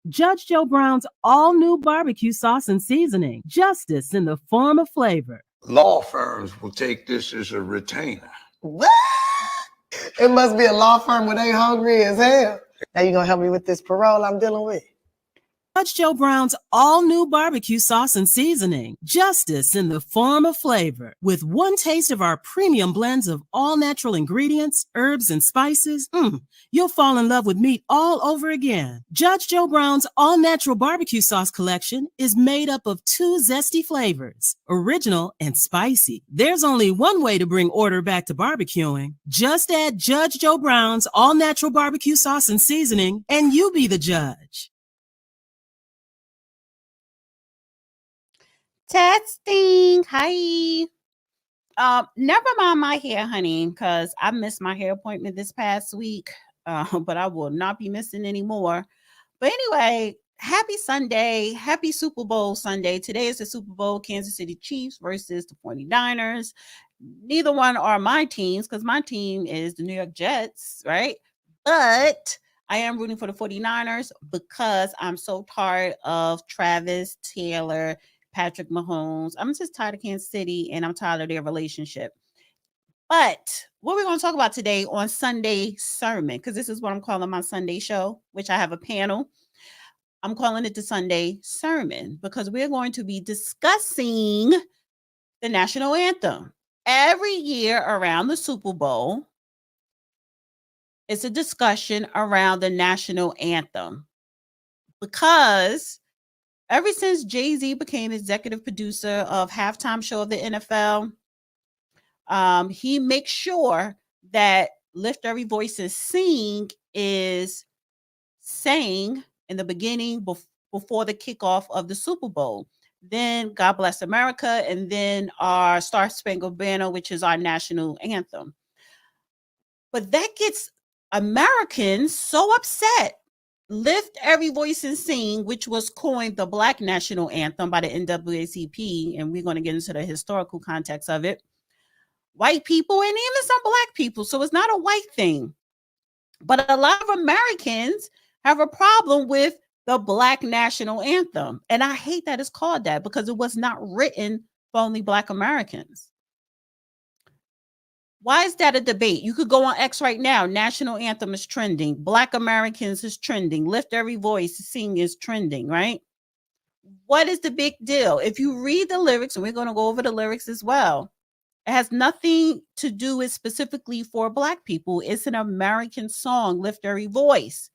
Judge Joe Brown's all-new barbecue sauce and seasoning. Justice in the form of flavor. Law firms will take this as a retainer. What? It must be a law firm where they hungry as hell. Now you gonna help me with this parole I'm dealing with? Judge Joe Brown's all-new barbecue sauce and seasoning. Justice in the form of flavor. With one taste of our premium blends of all-natural ingredients, herbs, and spices, you'll fall in love with meat all over again. Judge Joe Brown's all-natural barbecue sauce collection is made up of 2 zesty flavors, original and spicy. There's only one way to bring order back to barbecuing. Just add Judge Joe Brown's all-natural barbecue sauce and seasoning, and you be the judge. Testing. Hi. Never mind my hair, honey, because I missed my hair appointment this past week, but I will not be missing anymore. But anyway, happy Sunday. Happy Super Bowl Sunday. Today is the Super Bowl, Kansas City Chiefs versus the 49ers. Neither one are my teams because my team is the New York Jets, right? But I am rooting for the 49ers because I'm so tired of Travis, Taylor, Patrick Mahomes. I'm just tired of Kansas City and I'm tired of their relationship. But what we're going to talk about today on Sunday Sermon, because this is what I'm calling my Sunday show, which I have a panel. I'm calling it the Sunday Sermon because we're going to be discussing the national anthem. Every year around the Super Bowl, it's a discussion around the national anthem because ever since Jay-Z became executive producer of halftime show of the NFL, he makes sure that Lift Every Voice and Sing is sang in the beginning before the kickoff of the Super Bowl. Then God Bless America, and then our Star Spangled Banner, which is our national anthem. But that gets Americans so upset. Lift Every Voice and Sing, which was coined the Black National Anthem by the NAACP, and we're going to get into the historical context of it. White people and even some Black people, so it's not a white thing. But a lot of Americans have a problem with the Black National Anthem, and I hate that it's called that because it was not written for only Black Americans. Why is that a debate? You could go on X right now. National anthem is trending. Black Americans is trending. Lift Every Voice, Sing is trending, right? What is the big deal? If you read the lyrics, and we're going to go over the lyrics as well, it has nothing to do with specifically for Black people. It's an American song, Lift Every Voice.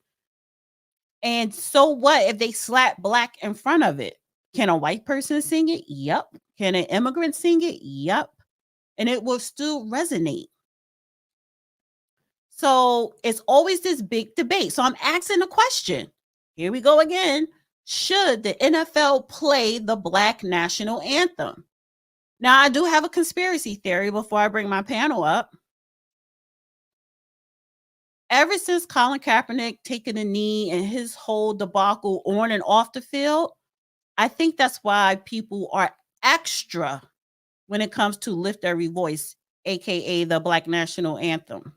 And so what if they slap Black in front of it? Can a white person sing it? Yep. Can an immigrant sing it? Yep. And it will still resonate. So it's always this big debate. So I'm asking a question. Here we go again. Should the NFL play the Black National Anthem? Now, I do have a conspiracy theory before I bring my panel up. Ever since Colin Kaepernick taking a knee and his whole debacle on and off the field, I think that's why people are extra when it comes to Lift Every Voice, aka the Black National Anthem.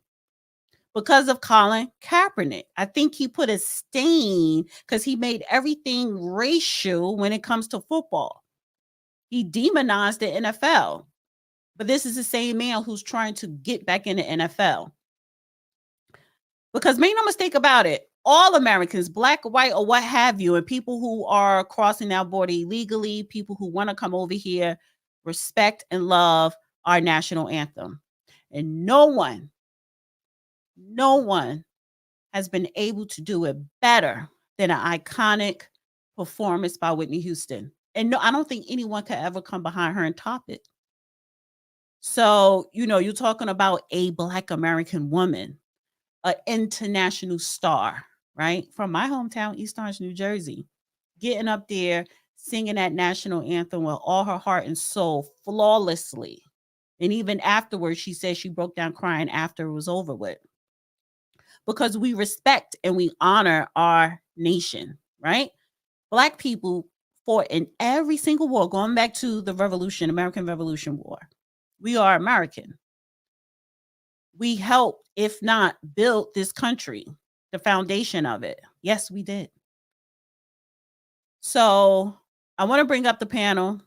Because of Colin Kaepernick. I think he put a stain because he made everything racial when it comes to football. He demonized the NFL. But this is the same man who's trying to get back in the NFL. Because make no mistake about it, all Americans, Black, white, or what have you, and people who are crossing our border illegally, people who want to come over here, respect and love our national anthem. And no one has been able to do it better than an iconic performance by Whitney Houston. And no, I don't think anyone could ever come behind her and top it. So, you're talking about a Black American woman, an international star, right? From my hometown, East Orange, New Jersey, getting up there, singing that national anthem with all her heart and soul flawlessly. And even afterwards, she said she broke down crying after it was over with. Because we respect and we honor our nation, right? Black people fought in every single war, going back to the Revolution, American Revolution War. We are American. We helped, if not built this country, the foundation of it. Yes, we did. So I want to bring up the panel.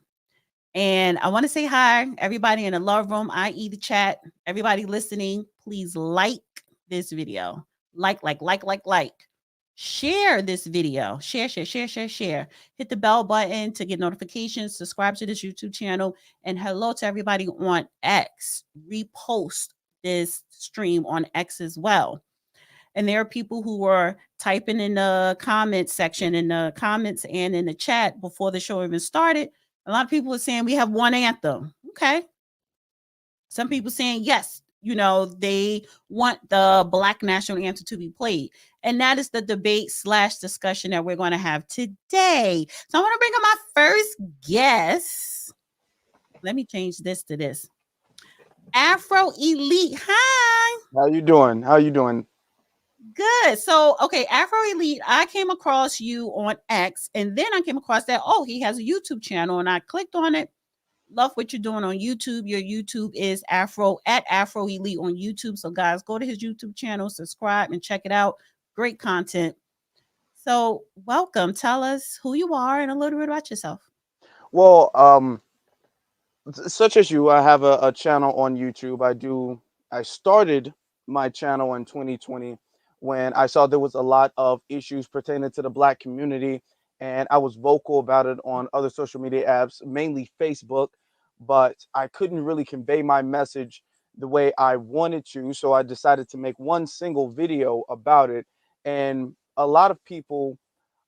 And I want to say hi, everybody in the love room, i.e. the chat. Everybody listening, please like this video. Like. Share this video. Share. Hit the bell button to get notifications. Subscribe to this YouTube channel. And hello to everybody on X. Repost this stream on X as well. And there are people who are typing in the comments section, in the comments and in the chat before the show even started. A lot of people are saying we have one anthem. Okay. Some people saying, yes, they want the Black national anthem to be played. And that is the debate / discussion that we're going to have today. So I want to bring up my first guest. Let me change this to this. Afro Elite. Hi. How you doing? Good. So, okay, Afro Elite, I came across you on X, and then I came across that, he has a YouTube channel, and I clicked on it. Love what you're doing on YouTube. Your YouTube is Afro Elite on YouTube. So, guys, go to his YouTube channel, subscribe, and check it out. Great content. So, welcome. Tell us who you are and a little bit about yourself. Well, such as you, I have a channel on YouTube. I started my channel in 2020 when I saw there was a lot of issues pertaining to the Black community, and I was vocal about it on other social media apps, mainly Facebook, but I couldn't really convey my message the way I wanted to, so I decided to make one single video about it, and a lot of people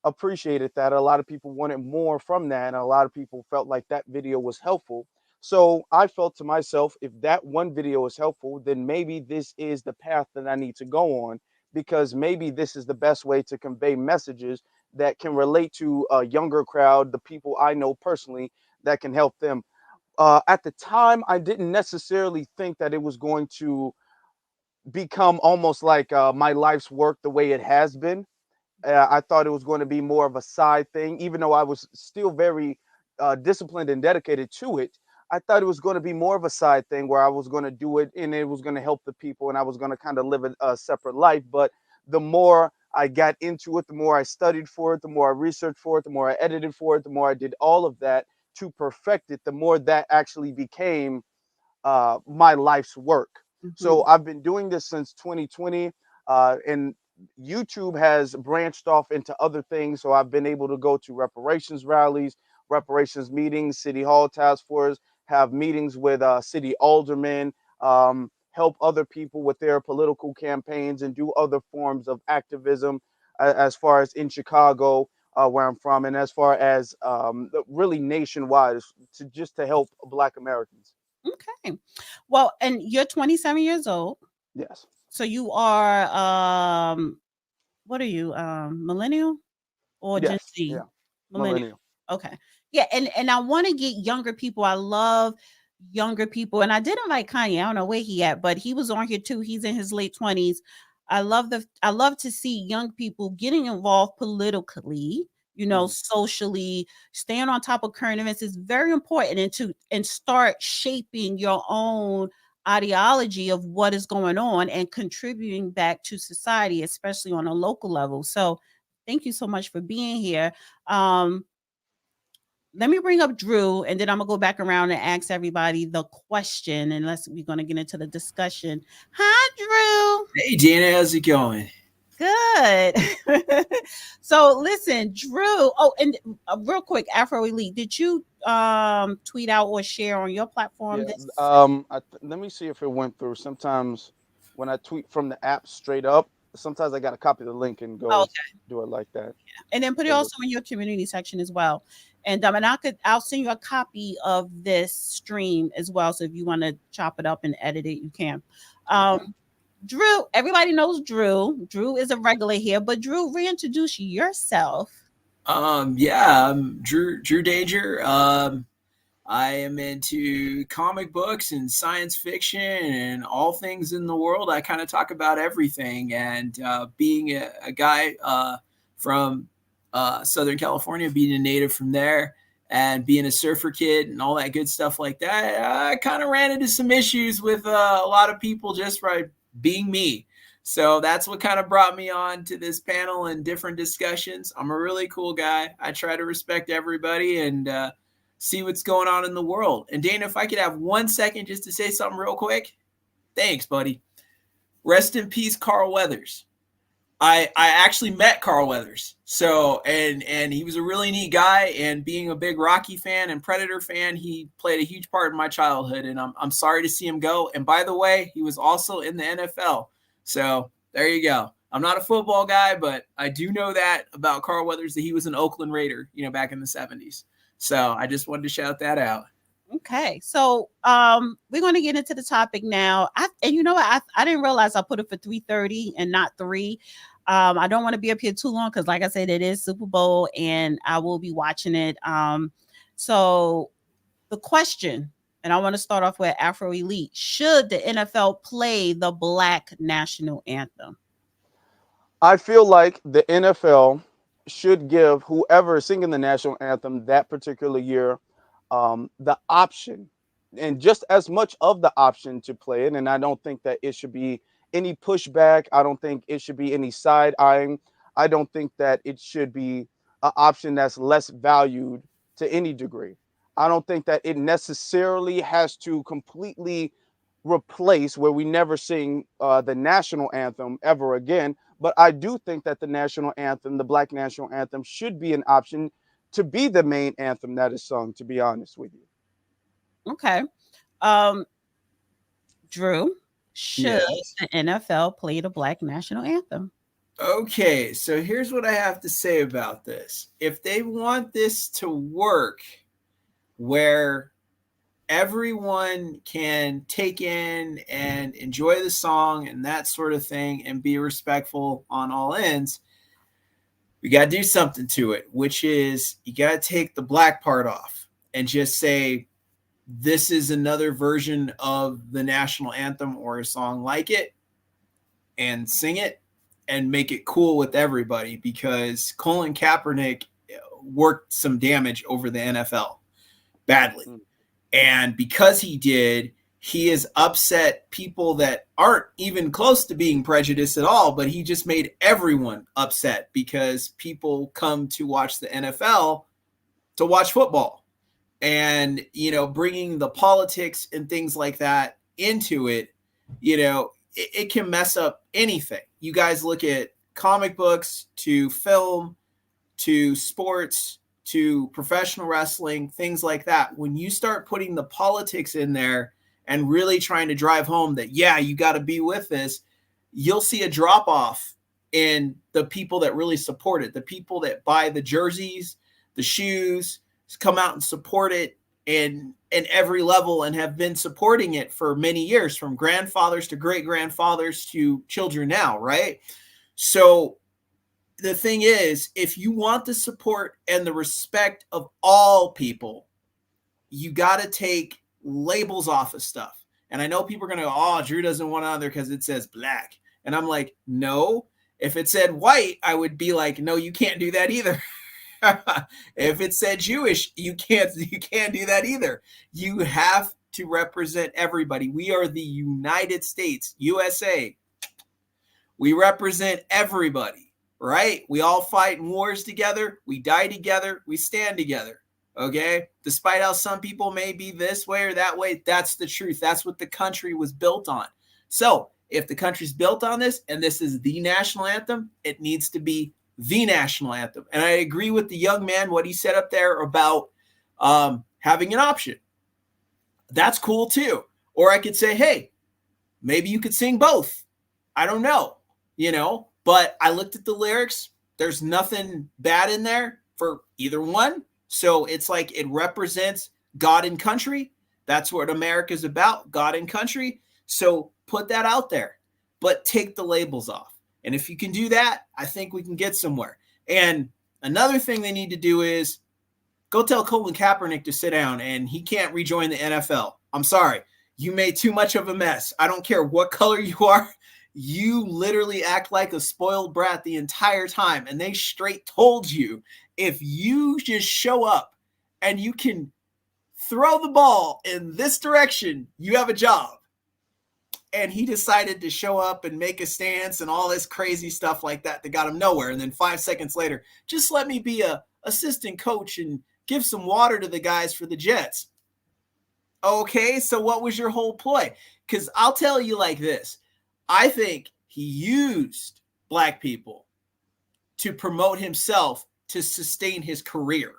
appreciated that. A lot of people wanted more from that, and a lot of people felt like that video was helpful. So I felt to myself, if that one video is helpful, then maybe this is the path that I need to go on, because maybe this is the best way to convey messages that can relate to a younger crowd, the people I know personally, that can help them. At the time, I didn't necessarily think that it was going to become almost like my life's work the way it has been. I thought it was going to be more of a side thing, even though I was still very disciplined and dedicated to it. I thought it was going to be more of a side thing where I was going to do it and it was going to help the people and I was going to kind of live a separate life. But the more I got into it, the more I studied for it, the more I researched for it, the more I edited for it, the more I did all of that to perfect it, the more that actually became my life's work. So I've been doing this since 2020, and YouTube has branched off into other things. So I've been able to go to reparations rallies, reparations meetings, city hall task force, have meetings with city aldermen, help other people with their political campaigns and do other forms of activism as far as in Chicago, where I'm from, and as far as really nationwide to help Black Americans. Okay. Well, and you're 27 years old. Yes. So you are, what are you, millennial or Gen Yes. Z? Yeah. Millennial. Okay. Yeah. And I want to get younger people. I love younger people. And I did invite Kanye. I don't know where he at, but he was on here too. He's in his late 20s. I love to see young people getting involved politically, socially, staying on top of current events is very important, and start shaping your own ideology of what is going on and contributing back to society, especially on a local level. So thank you so much for being here. Let me bring up Drew, and then I'm gonna go back around and ask everybody the question, and we're gonna get into the discussion. Hi, Drew. Hey, Dana, how's it going? Good. So listen, Drew. Oh, and real quick, Afro Elite, did you tweet out or share on your platform? Yeah, let me see if it went through. Sometimes when I tweet from the app straight up, sometimes I got to copy the link and go do it like that. Yeah. And then put it also in your community section as well. And I'll send you a copy of this stream as well. So if you want to chop it up and edit it, you can. Drew, everybody knows Drew. Drew is a regular here, but Drew, reintroduce yourself. Yeah, I'm Drew Danger. I am into comic books and science fiction and all things in the world. I kind of talk about everything. And being a guy from Southern California, being a native from there, and being a surfer kid and all that good stuff like that, I kind of ran into some issues with a lot of people just by being me. So that's what kind of brought me on to this panel and different discussions. I'm a really cool guy. I try to respect everybody and see what's going on in the world. And Dana, if I could have 1 second just to say something real quick. Thanks, buddy. Rest in peace, Carl Weathers. I actually met Carl Weathers. So, and he was a really neat guy, and being a big Rocky fan and Predator fan, he played a huge part in my childhood, and I'm sorry to see him go. And by the way, he was also in the NFL. So there you go. I'm not a football guy, but I do know that about Carl Weathers, that he was an Oakland Raider, back in the 70s. So I just wanted to shout that out. Okay, so we're going to get into the topic now. And you know what? I didn't realize I put it for 3:30 and not 3. I don't want to be up here too long because, like I said, it is Super Bowl and I will be watching it. So the question, and I want to start off with Afro Elite: should the NFL play the Black national anthem? I feel like the NFL should give whoever is singing the national anthem that particular year the option, and just as much of the option to play it. And I don't think that it should be any pushback. I don't think it should be any side eyeing. I don't think that it should be an option that's less valued to any degree. I don't think that it necessarily has to completely replace where we never sing the national anthem ever again. But I do think that the national anthem, the Black national anthem, should be an option to be the main anthem that is sung, to be honest with you. Okay. Drew, should the NFL play the Black national anthem? Okay, so here's what I have to say about this. If they want this to work where everyone can take in and enjoy the song and that sort of thing and be respectful on all ends, we got to do something to it, which is you got to take the black part off and just say, this is another version of the national anthem or a song like it, and sing it and make it cool with everybody, because Colin Kaepernick worked some damage over the NFL badly. And because he did, he has upset people that aren't even close to being prejudiced at all, but he just made everyone upset because people come to watch the NFL to watch football. And, bringing the politics and things like that into it, it can mess up anything. You guys look at comic books to film to sports to professional wrestling, things like that. When you start putting the politics in there and really trying to drive home that, yeah, you got to be with this, you'll see a drop off in the people that really support it, the people that buy the jerseys, the shoes, come out and support it in every level and have been supporting it for many years, from grandfathers to great grandfathers to children now, right? So the thing is, if you want the support and the respect of all people, you got to take labels off of stuff. And I know people are going to go, oh, Drew doesn't want it on there because it says black. And I'm like, no. If it said white, I would be like, no, you can't do that either. If it said Jewish, you can't do that either. You have to represent everybody. We are the United States, USA. We represent everybody, right? We all fight in wars together. We die together. We stand together. Okay? Despite how some people may be this way or that way, that's the truth. That's what the country was built on. So if the country's built on this and this is the national anthem, it needs to be the national anthem. And I agree with the young man, what he said up there about having an option. That's cool too. Or I could say, hey, maybe you could sing both. I don't know, but I looked at the lyrics. There's nothing bad in there for either one. So it's like it represents God and country. That's what America's about, God and country. So put that out there, but take the labels off. And if you can do that, I think we can get somewhere. And another thing they need to do is go tell Colin Kaepernick to sit down, and he can't rejoin the NFL. I'm sorry. You made too much of a mess. I don't care what color you are. You literally act like a spoiled brat the entire time. And they straight told you, if you just show up and you can throw the ball in this direction, you have a job. and he decided to show up and make a stance and all this crazy stuff like that got him nowhere. And then 5 seconds later, just let me be a assistant coach and give some water to the guys for the Jets. Okay, so what was your whole play? Because I'll tell you like this. I think he used black people to promote himself to sustain his career.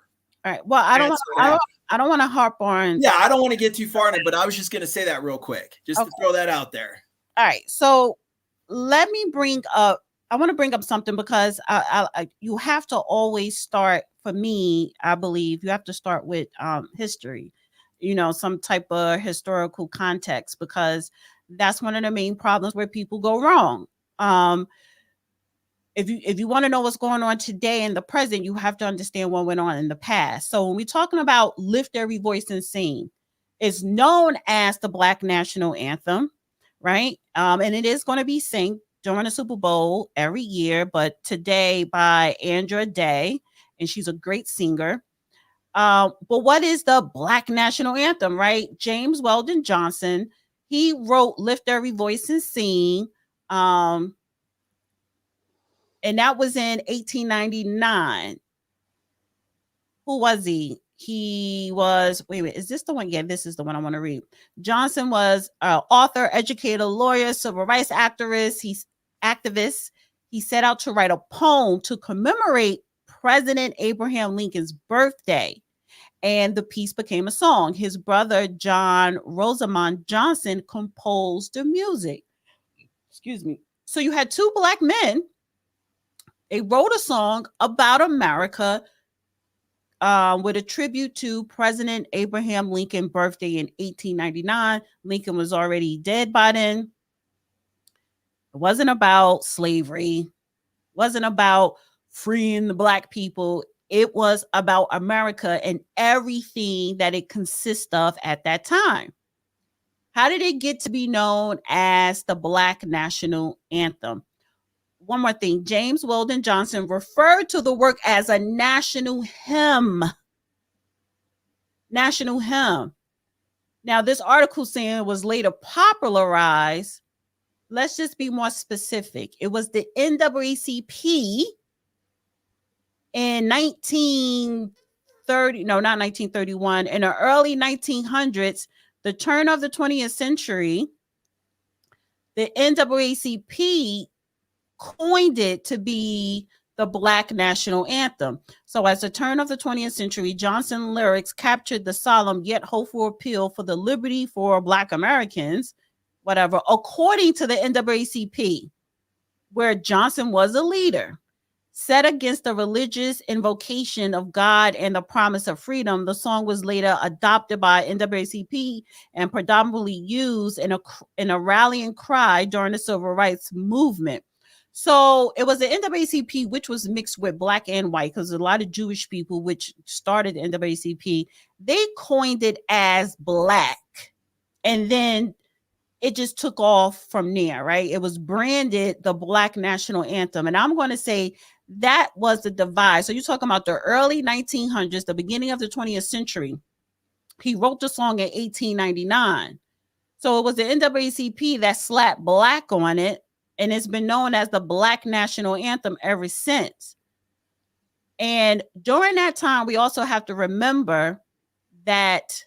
All right. Well, I don't want to harp on. Yeah, I don't want to get too far in it, but I was just going to say that real quick, just to throw that out there. All right. So let me I want to bring up something because you have to always start, for me, I believe you have to start with history, some type of historical context, because that's one of the main problems where people go wrong. If you want to know what's going on today in the present, you have to understand what went on in the past. So when we're talking about Lift Every Voice and Sing, it's known as the Black National Anthem, right? And it is going to be sung during the Super Bowl every year, but today by Andra Day, and she's a great singer. But what is the Black National Anthem, right? James Weldon Johnson, he wrote Lift Every Voice and Sing, and that was in 1899. Who was he? He was, wait, is this the one? Yeah, this is the one I want to read. Johnson was an author, educator, lawyer, civil rights activist. He set out to write a poem to commemorate President Abraham Lincoln's birthday, and the piece became a song. His brother, John Rosamond Johnson, composed the music. Excuse me. So you had two black men. They wrote a song about America with a tribute to President Abraham Lincoln's birthday in 1899. Lincoln was already dead by then. It wasn't about slavery. It wasn't about freeing the black people. It was about America and everything that it consists of at that time. How did it get to be known as the Black National Anthem? One more thing, James Weldon Johnson referred to the work as a national hymn. National hymn. Now, this article saying it was later popularized. Let's just be more specific. It was the NAACP in 1931, in the early 1900s, the turn of the 20th century, the NAACP coined it to be the Black National Anthem. So as the turn of the 20th century, Johnson lyrics captured the solemn yet hopeful appeal for the liberty for Black Americans, whatever, according to the NAACP, where Johnson was a leader. Set against the religious invocation of God and the promise of freedom, the song was later adopted by NAACP and predominantly used in a rallying cry during the civil rights movement. So it was the NAACP, which was mixed with black and white, because a lot of Jewish people, which started the NAACP, they coined it as Black. And then it just took off from there, right? It was branded the Black National Anthem. And I'm going to say that was the divide. So you're talking about the early 1900s, the beginning of the 20th century. He wrote the song in 1899. So it was the NAACP that slapped Black on it. And it's been known as the Black National Anthem ever since. And during that time, we also have to remember that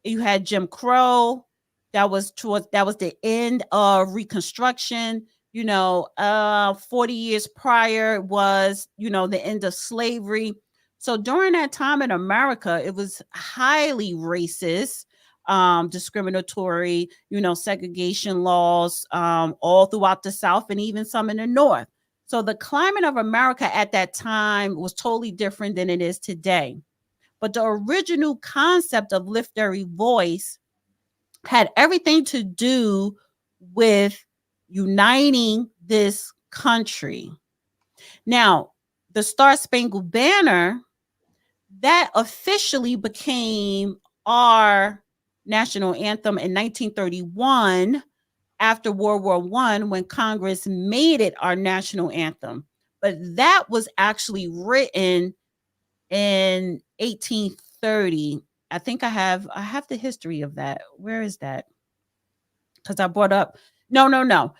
you had Jim Crow. That was the end of Reconstruction. 40 years prior was, the end of slavery. So during that time in America, it was highly racist, discriminatory, segregation laws, all throughout the South and even some in the North. So the climate of America at that time was totally different than it is today. But the original concept of Lift Every Voice had everything to do with uniting this country. Now, the Star Spangled Banner, that officially became our national anthem in 1931 after World War I, when Congress made it our national anthem. But that was actually written in 1830. I think I have the history of that. Where is that? because I brought up no.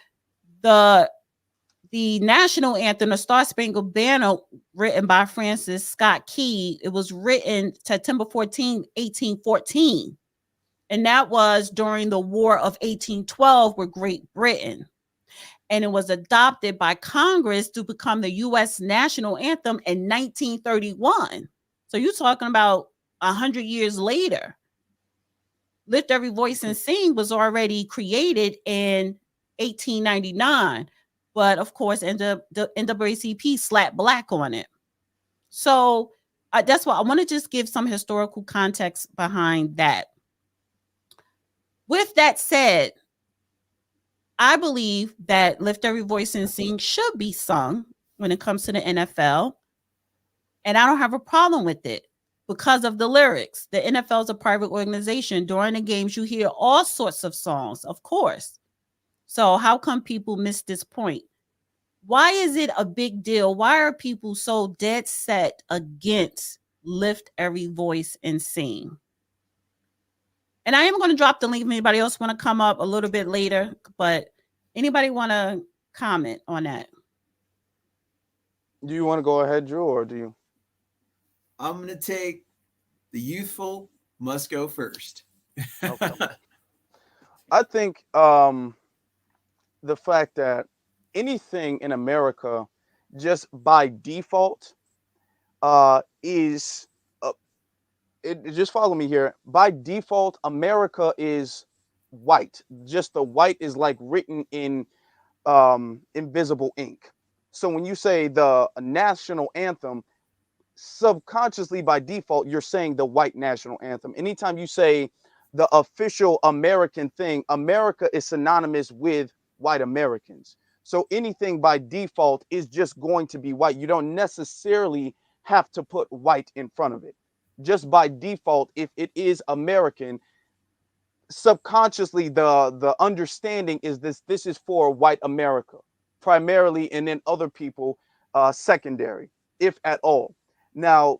The national anthem, the Star Spangled Banner, written by Francis Scott Key. It was written September 14, 1814. And that was during the War of 1812 with Great Britain. And it was adopted by Congress to become the U.S. national anthem in 1931. So you're talking about 100 years later. Lift Every Voice and Sing was already created in 1899. But of course, the NAACP slapped black on it. So that's why I want to just give some historical context behind that. With that said, I believe that Lift Every Voice and Sing should be sung when it comes to the NFL. And I don't have a problem with it because of the lyrics. The NFL is a private organization. During the games, you hear all sorts of songs, of course. So how come people miss this point? Why is it a big deal? Why are people so dead set against Lift Every Voice and Sing? And I am going to drop the link if anybody else want to come up a little bit later, but anybody want to comment on that? Do you want to go ahead, Drew, or do you? I'm going to take the youthful must go first. Okay. I think the fact that anything in America just by default is just follow me here. By default, America is white. Just the white is like written in invisible ink. So when you say the national anthem, subconsciously by default, you're saying the white national anthem. Anytime you say the official American thing, America is synonymous with white Americans. So anything by default is just going to be white. You don't necessarily have to put white in front of it. Just by default, if it is American, subconsciously the understanding is this is for white America primarily, and then other people secondary, if at all. Now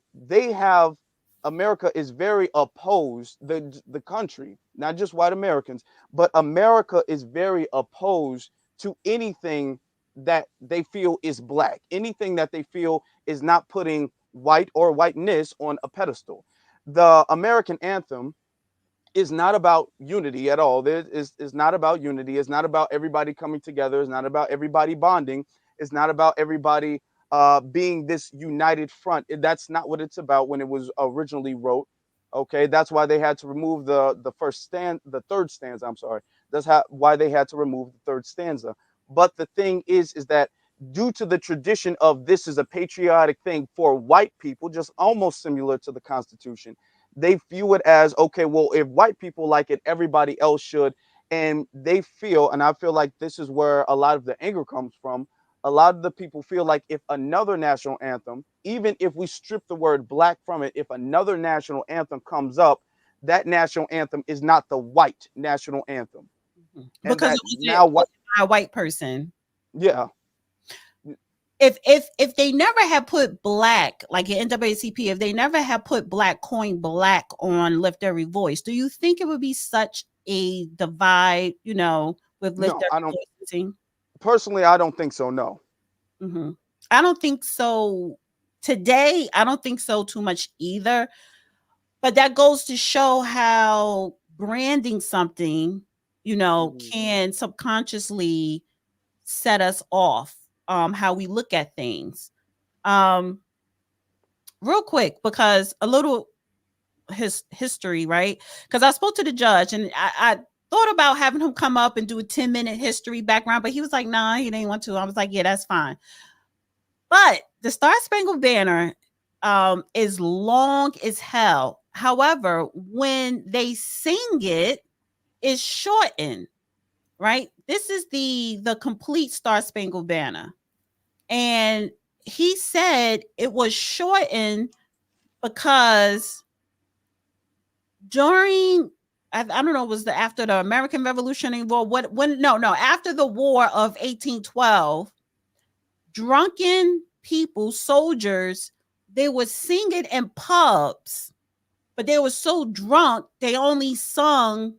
America is very opposed, the country, not just white Americans, but America is very opposed to anything that they feel is black, anything that they feel is not putting white or whiteness on a pedestal. The American anthem is not about unity at all. It's not about unity. It's not about everybody coming together. It's not about everybody bonding. It's not about everybody being this united front. That's not what it's about when it was originally wrote. Okay, that's why they had to remove the third stanza. I'm sorry. That's why they had to remove the third stanza. But the thing is that due to the tradition of this is a patriotic thing for white people, just almost similar to the Constitution, they view it as, okay, well, if white people like it, everybody else should. And they feel, and I feel like this is where a lot of the anger comes from. A lot of the people feel like if another national anthem, even if we strip the word black from it, if another national anthem comes up, that national anthem is not the white national anthem. Because it was now by a white person. Yeah. If they never had put black, like in NAACP, if they never had put coin black on Lift Every Voice, do you think it would be such a divide, with Lift Every Voice? Personally, I don't think so, no. Mm-hmm. I don't think so today. I don't think so too much either. But that goes to show how branding something, can subconsciously set us off. How we look at things. Real quick, because a little history, right? Because I spoke to the judge and I thought about having him come up and do a 10-minute history background, but he was like, nah, he didn't want to. I was like, yeah, that's fine. But the Star Spangled Banner is long as hell. However, when they sing it, it's shortened, right? This is the complete Star Spangled Banner. And he said it was shortened because during, I don't know, was after the American Revolutionary War? After the War of 1812, drunken people, soldiers, they were singing in pubs, but they were so drunk they only sung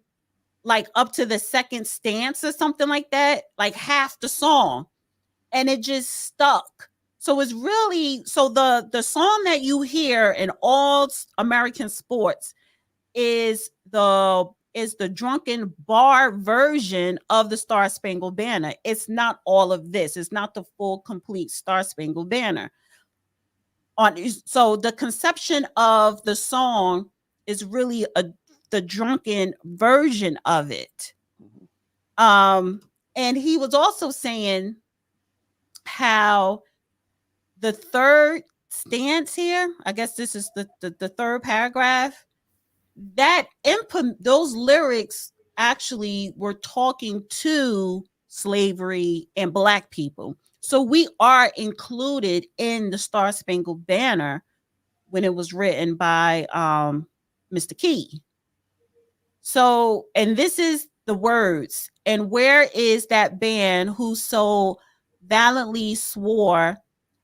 like up to the second stance or something like that, like half the song, and it just stuck. So it's really, so the song that you hear in all American sports is the drunken bar version of the Star Spangled Banner. It's not all of this. It's not the full complete Star Spangled Banner. So the conception of the song is really the drunken version of it. And he was also saying how the third stance here, I guess this is the third paragraph, that those lyrics actually were talking to slavery and Black people. So we are included in the Star Spangled Banner when it was written by Mr. Key. So, and this is the words. And where is that band who so valiantly swore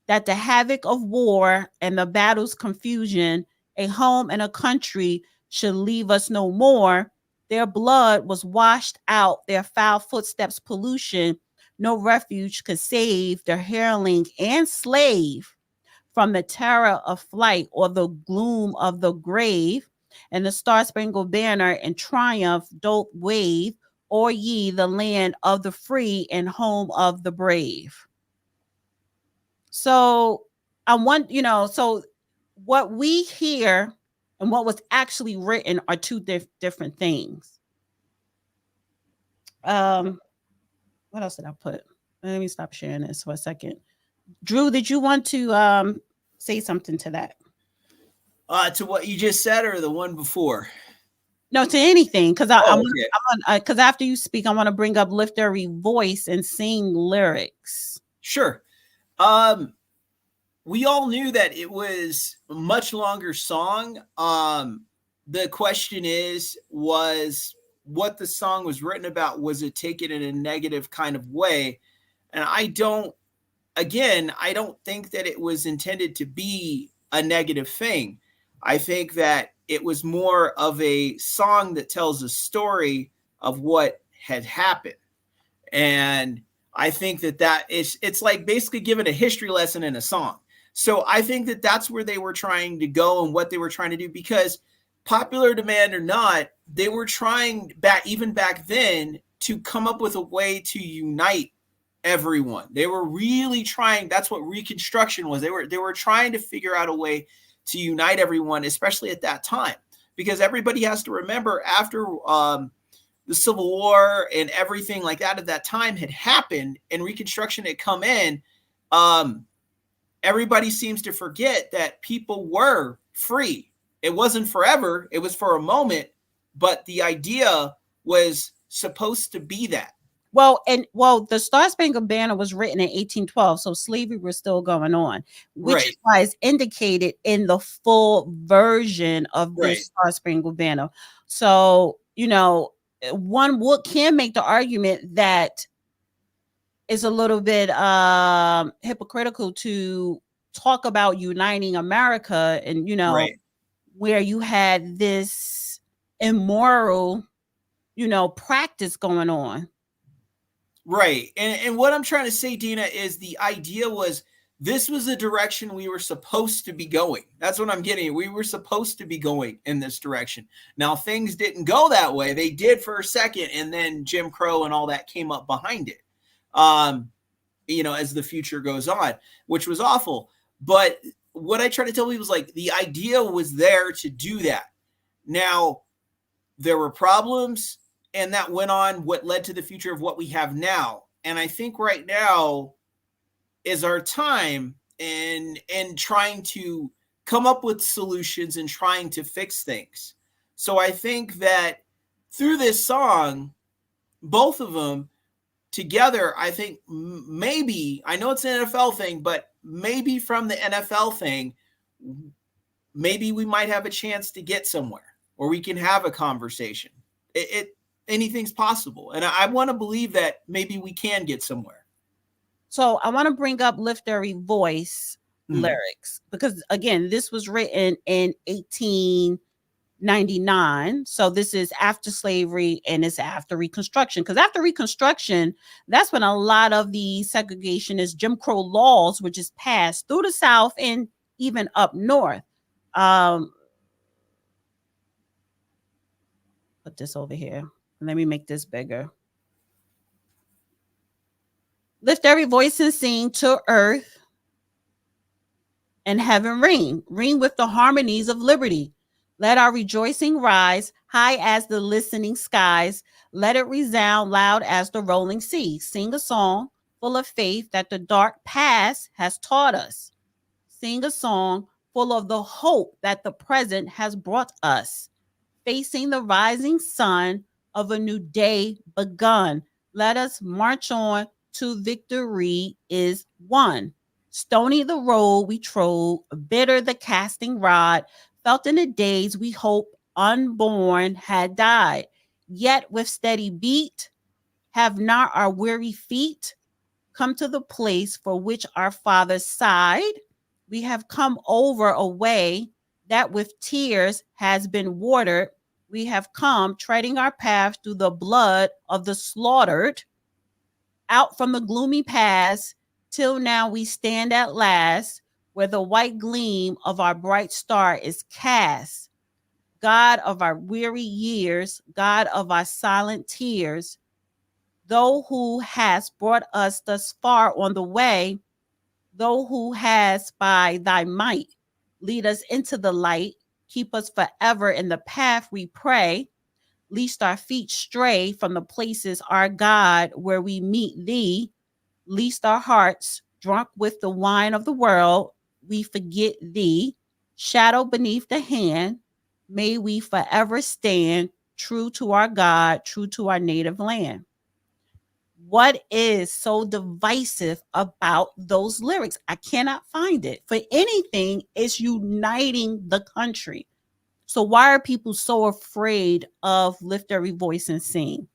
that the havoc of war and the battle's confusion, a home and a country should leave us no more? Their blood was washed out, their foul footsteps pollution. No refuge could save their hireling and slave from the terror of flight or the gloom of the grave. And the Star Spangled Banner in triumph doth wave, or ye the land of the free and home of the brave. So I want, so what we hear and what was actually written are two different things. What else did I put? Let me stop sharing this for a second. Drew, did you want to say something to that? To what you just said, or the one before? No, to anything, because I okay. Because after you speak, I want to bring up Lift Every Voice and sing lyrics. Sure. We all knew that it was a much longer song. The question was what the song was written about. Was it taken in a negative kind of way? And I don't think that it was intended to be a negative thing. I think that it was more of a song that tells a story of what had happened. And I think that it's like basically giving a history lesson in a song. So I think that that's where they were trying to go and what they were trying to do, because popular demand or not, they were trying even back then to come up with a way to unite everyone. They were really trying. That's what Reconstruction was. They were trying to figure out a way to unite everyone, especially at that time, because everybody has to remember after the Civil War and everything like that at that time had happened and Reconstruction had come in. Everybody seems to forget that people were free. It wasn't forever. It was for a moment, but the idea was supposed to be that. Well, the Star Spangled Banner was written in 1812, so slavery was still going on, which is why it's indicated in the full version of the Star Spangled Banner. So, one can make the argument that it's a little bit hypocritical to talk about uniting America and, where you had this immoral, practice going on. Right. And what I'm trying to say, Dina, is the idea was this was the direction we were supposed to be going. That's what I'm getting. We were supposed to be going in this direction. Now, things didn't go that way. They did for a second, and then Jim Crow and all that came up behind it, as the future goes on, which was awful. But what I try to tell people is like the idea was there to do that. Now, there were problems. And that went on what led to the future of what we have now. And I think right now is our time in trying to come up with solutions and trying to fix things. So I think that through this song, both of them together, I think maybe, I know it's an NFL thing, but maybe from the NFL thing, maybe we might have a chance to get somewhere or we can have a conversation. Anything's possible. And I want to believe that maybe we can get somewhere. So I want to bring up Lift Every Voice lyrics, because again, this was written in 1812. 99. So this is after slavery and it's after Reconstruction. Because after Reconstruction, that's when a lot of the segregationist Jim Crow laws were just passed through the South and even up north. Put this over here. Let me make this bigger. Lift every voice and sing to earth and heaven ring. Ring with the harmonies of liberty. Let our rejoicing rise high as the listening skies. Let it resound loud as the rolling sea. Sing a song full of faith that the dark past has taught us. Sing a song full of the hope that the present has brought us. Facing the rising sun of a new day begun. Let us march on to victory is won. Stony the road we trod, bitter the casting rod, felt in the days we hope unborn had died. Yet with steady beat, have not our weary feet come to the place for which our fathers sighed? We have come over a way that with tears has been watered. We have come treading our path through the blood of the slaughtered, out from the gloomy past, till now we stand at last, where the white gleam of our bright star is cast. God of our weary years, God of our silent tears, thou who has brought us thus far on the way, thou who has by thy might lead us into the light, keep us forever in the path we pray, lest our feet stray from the places, our God, where we meet thee, lest our hearts, drunk with the wine of the world, we forget thee, shadow beneath the hand, may we forever stand true to our God, true to our native land. What is so divisive about those lyrics? I cannot find it. For anything, it's uniting the country. So why are people so afraid of lift every voice and sing?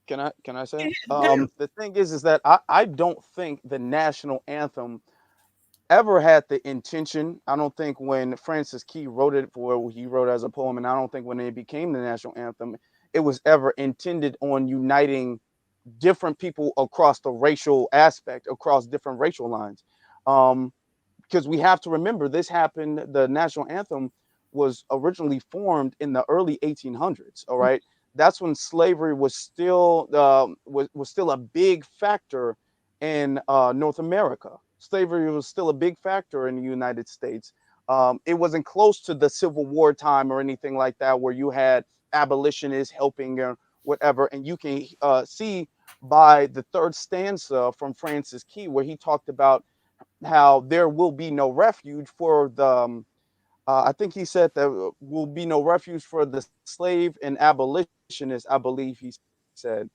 Can I say? The thing is that I don't think the national anthem ever had the intention. I don't think when Francis Key wrote it, for he wrote it as a poem, and I don't think when it became the national anthem, it was ever intended on uniting different people across the racial aspect, across different racial lines. Because we have to remember, this happened, the national anthem was originally formed in the early 1800s. All right. That's when slavery was still was still a big factor in North America. Slavery was still a big factor in the United States. It wasn't close to the Civil War time or anything like that, where you had abolitionists helping or whatever. And you can see by the third stanza from Francis Key, where he talked about how there will be no refuge for the I think he said there will be no refuge for the slave and abolitionist, I believe he said.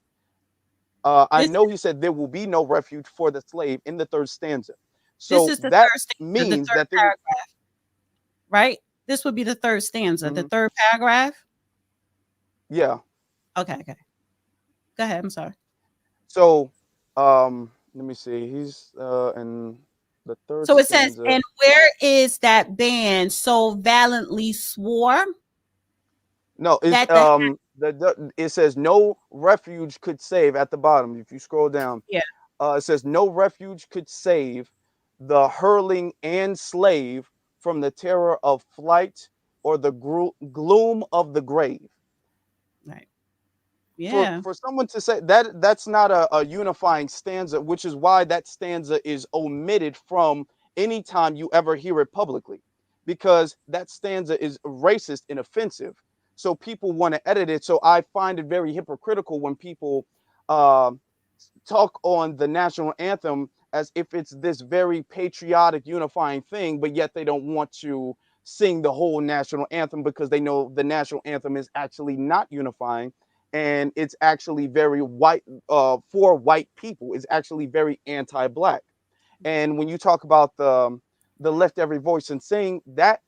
I This know he said there will be no refuge for the slave in the third stanza. this So is the that third stanza, the means third that there, paragraph, right? This would be the third stanza, the mhm, third paragraph. yeah. Okay, okay. Go ahead. I'm sorry. So let me see. He's in the third So it says, stanza. and where is that band so valiantly swore No, it's that the it says no refuge could save at the bottom. If you scroll down, yeah, it says no refuge could save the hurling and slave from the terror of flight or the gloom of the grave. right. For Yeah. someone to say that, that's not a unifying stanza, which is why that stanza is omitted from any time you ever hear it publicly, because that stanza is racist and offensive. So people want to edit it. So I find it very hypocritical when people uh, talk on the national anthem as if it's this very patriotic, unifying thing, but yet they don't want to sing the whole national anthem because they know the national anthem is actually not unifying, and it's actually very white, for white people. It's actually very anti-black. And when you talk about the Lift Every Voice and Sing, that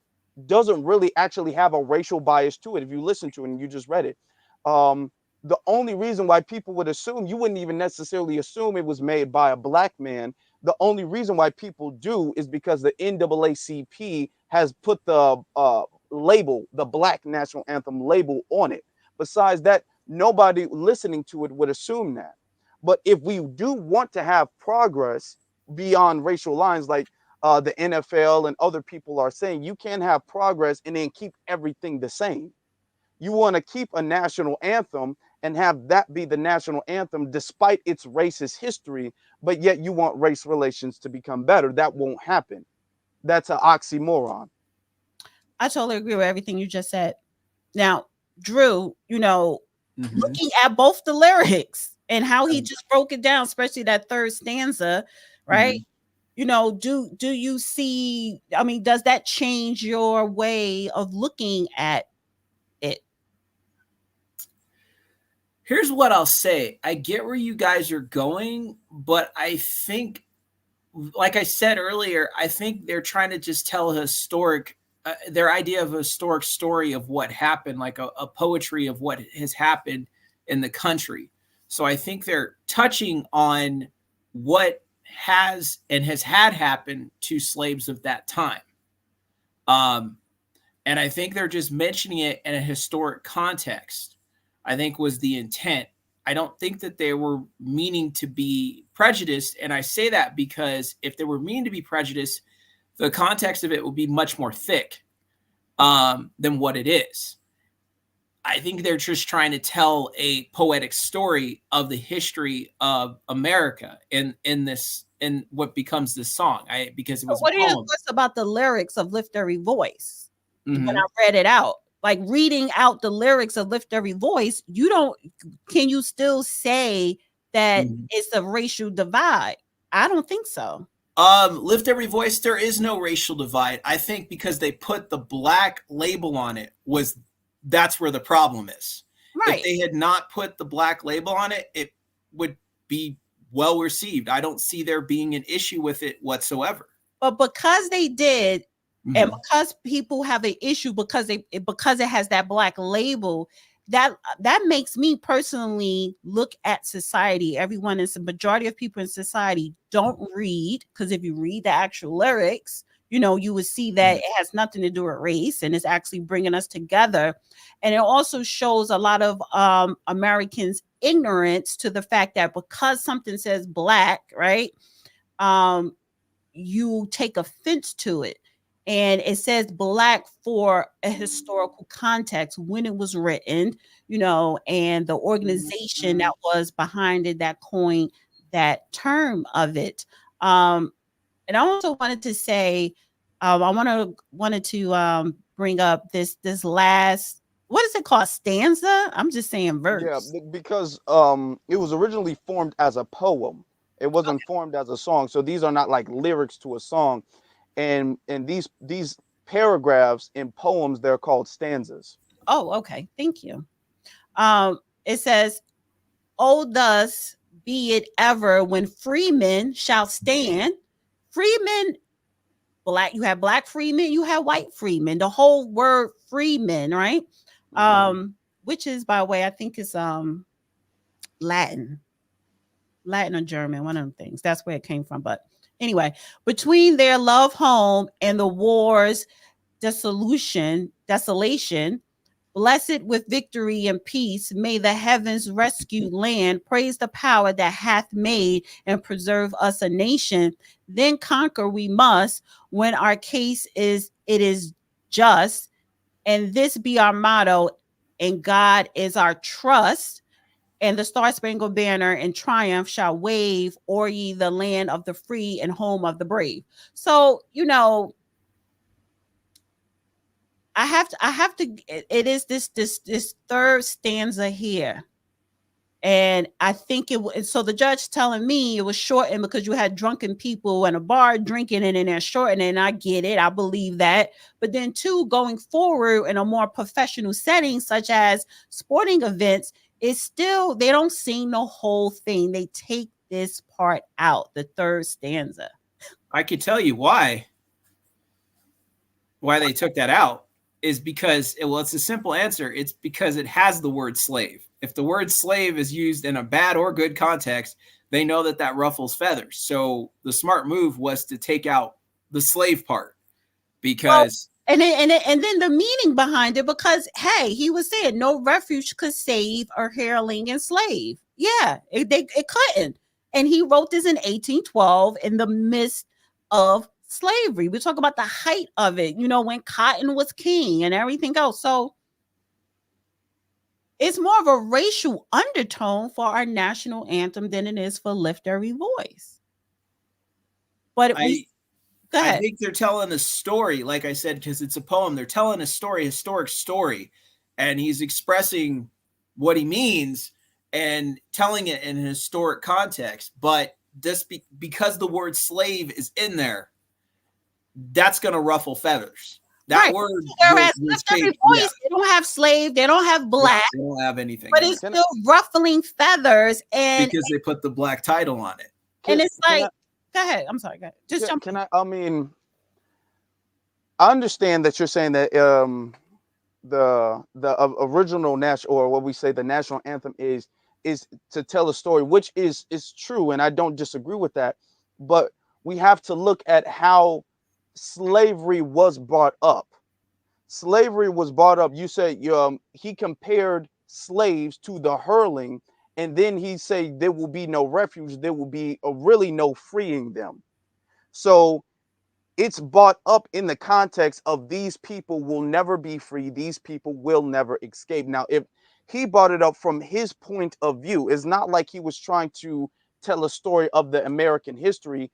doesn't really actually have a racial bias to it. If you listen to it and you just read it, um, the only reason why people would assume, you wouldn't even necessarily assume it was made by a black man. The only reason why people do is because the NAACP has put the label, the Black national anthem label on it. Besides that, nobody listening to it would assume that. But if we do want to have progress beyond racial lines, like the NFL and other people are saying, you can't have progress and then keep everything the same. You want to keep a national anthem and have that be the national anthem despite its racist history, but yet you want race relations to become better. That won't happen. That's an oxymoron. I totally agree with everything you just said. Now, Drew, looking at both the lyrics and how he just broke it down, especially that third stanza, right? Do you see, I mean, does that change your way of looking at it? Here's what I'll say. I get where you guys are going, but I think, like I said earlier, I think they're trying to just tell a historic, their idea of a historic story of what happened, like a poetry of what has happened in the country. So I think they're touching on what has had happened to slaves of that time. And I think they're just mentioning it in a historic context, I think was the intent. I don't think that they were meaning to be prejudiced. And I say that because if they were meaning to be prejudiced, the context of it would be much more thick than what it is. I think they're just trying to tell a poetic story of the history of America in what becomes this song. Because it was what are your thoughts about the lyrics of Lift Every Voice? When I read it out, like reading out the lyrics of Lift Every Voice, can you still say that it's a racial divide? I don't think so. Lift Every Voice, there is no racial divide. I think because they put the Black label on it, that's where the problem is. Right. If they had not put the Black label on it, it would be well received. I don't see there being an issue with it whatsoever. But because they did, and because people have an issue because it has that Black label, that makes me personally look at society. Everyone is the majority of people in society don't read, because if you read the actual lyrics, you would see that it has nothing to do with race and it's actually bringing us together. And it also shows a lot of Americans' ignorance to the fact that because something says Black, right, you take offense to it. And it says Black for a historical context when it was written, and the organization that was behind it that coined that term of it. And I also wanted to say, I wanted to bring up this last, what is it called, stanza? I'm just saying verse. Yeah, because it was originally formed as a poem. It wasn't formed as a song. So these are not like lyrics to a song. And these paragraphs in poems, they're called stanzas. Oh, okay. Thank you. It says, "Oh, thus be it ever when freemen shall stand." Freemen, Black, you have Black freemen, you have white freemen. The whole word freemen, right? Which is, by the way, I think it's Latin or German, one of them things. That's where it came from. But anyway, between their love home and the war's desolation, blessed with victory and peace, may the heavens rescue land, praise the power that hath made and preserve us a nation. Then conquer we must when our case is just, and this be our motto, and God is our trust. And the Star-Spangled Banner in triumph shall wave o'er ye the land of the free and home of the brave. So, I have to, it is this third stanza here. And I think so the judge telling me it was shortened because you had drunken people in a bar drinking and then they're shortened, and I get it. I believe that. But then too, going forward in a more professional setting, such as sporting events, it's still, they don't sing the whole thing. They take this part out, the third stanza. I could tell you why they took that out is because, it's a simple answer. It's because it has the word slave. If the word slave is used in a bad or good context, they know that ruffles feathers. So the smart move was to take out the slave part because And then the meaning behind it, because hey, he was saying no refuge could save a hireling slave. Yeah, it couldn't. And he wrote this in 1812 in the midst of slavery. We talk about the height of it, when cotton was king and everything else. So it's more of a racial undertone for our national anthem than it is for Lift Every Voice. But go ahead. I think they're telling a story, like I said, because it's a poem. They're telling a story, historic story, and he's expressing what he means and telling it in a historic context. But just because the word slave is in there, that's going to ruffle feathers. That word. Whereas Lift Every Voice, they don't have slave, they don't have black, they don't have anything, but it's still ruffling feathers, and because they put the black title on it. And it's like, go ahead. I'm sorry. Go ahead. Just jump. I mean, I understand that you're saying that the original national, or what we say the national anthem is to tell a story, which is true, and I don't disagree with that. But we have to look at how slavery was brought up. Slavery was brought up. You said he compared slaves to the hurling, and then he said there will be no refuge. There will be really no freeing them. So it's brought up in the context of these people will never be free. These people will never escape. Now, if he brought it up from his point of view, it's not like he was trying to tell a story of the American history.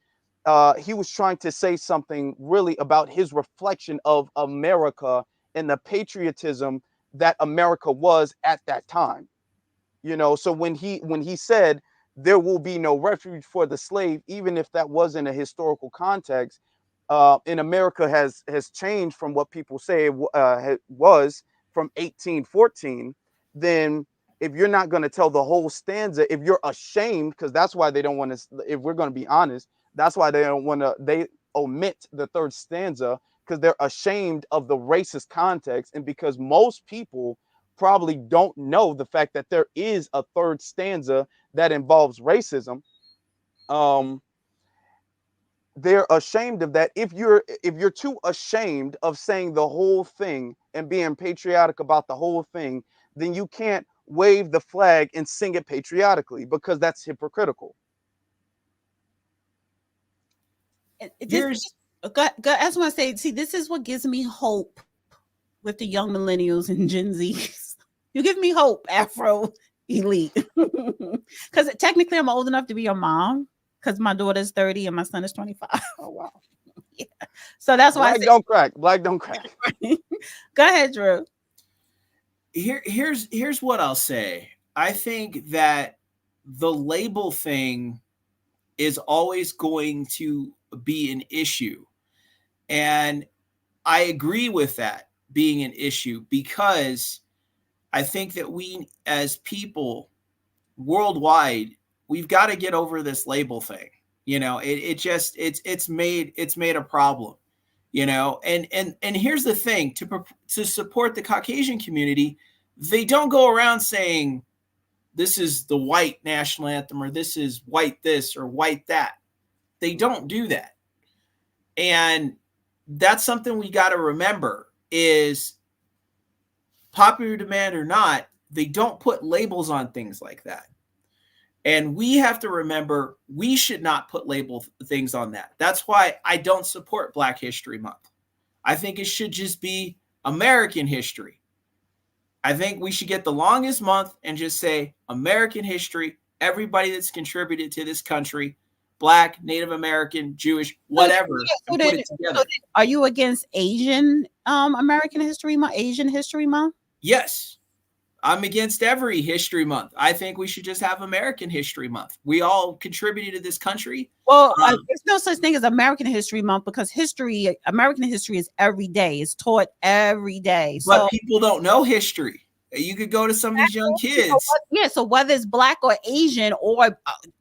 He was trying to say something really about his reflection of America and the patriotism that America was at that time. So when he said there will be no refuge for the slave, even if that was in a historical context, in America has changed from what people say it was from 1814, then if you're not going to tell the whole stanza, if you're ashamed, because that's why they don't want to, if we're going to be honest, that's why they omit the third stanza, because they're ashamed of the racist context, and because most people probably don't know the fact that there is a third stanza that involves racism. They're ashamed of that. If you're too ashamed of saying the whole thing and being patriotic about the whole thing, then you can't wave the flag and sing it patriotically, because that's hypocritical. I just want to say, see, this is what gives me hope with the young millennials and Gen Zs. You give me hope, Afro Elite, because technically I'm old enough to be your mom, because my daughter's 30 and my son is 25. Oh wow! Yeah, so that's why Black don't crack. Go ahead, Drew. Here's what I'll say. I think that the label thing is always going to be an issue. And I agree with that being an issue, because I think that we as people worldwide, we've got to get over this label thing. It's made a problem, and here's the thing, to support the Caucasian community, they don't go around saying this is the white national anthem, or this is white this or white that. They don't do that. And that's something we got to remember, is popular demand or not, they don't put labels on things like that. And we have to remember, we should not put things on that. That's why I don't support Black History Month. I think it should just be American history. I think we should get the longest month and just say American history, everybody that's contributed to this country, Black, Native American, Jewish, whatever, and put it together. Are you against Asian American History Month, Asian History Month? Yes. I'm against every history month. I think we should just have American History Month. We all contributed to this country. Well, there's no such thing as American History Month, because American history is every day. It's taught every day. But people don't know history. You could go to some of these young kids. So whether it's Black or Asian or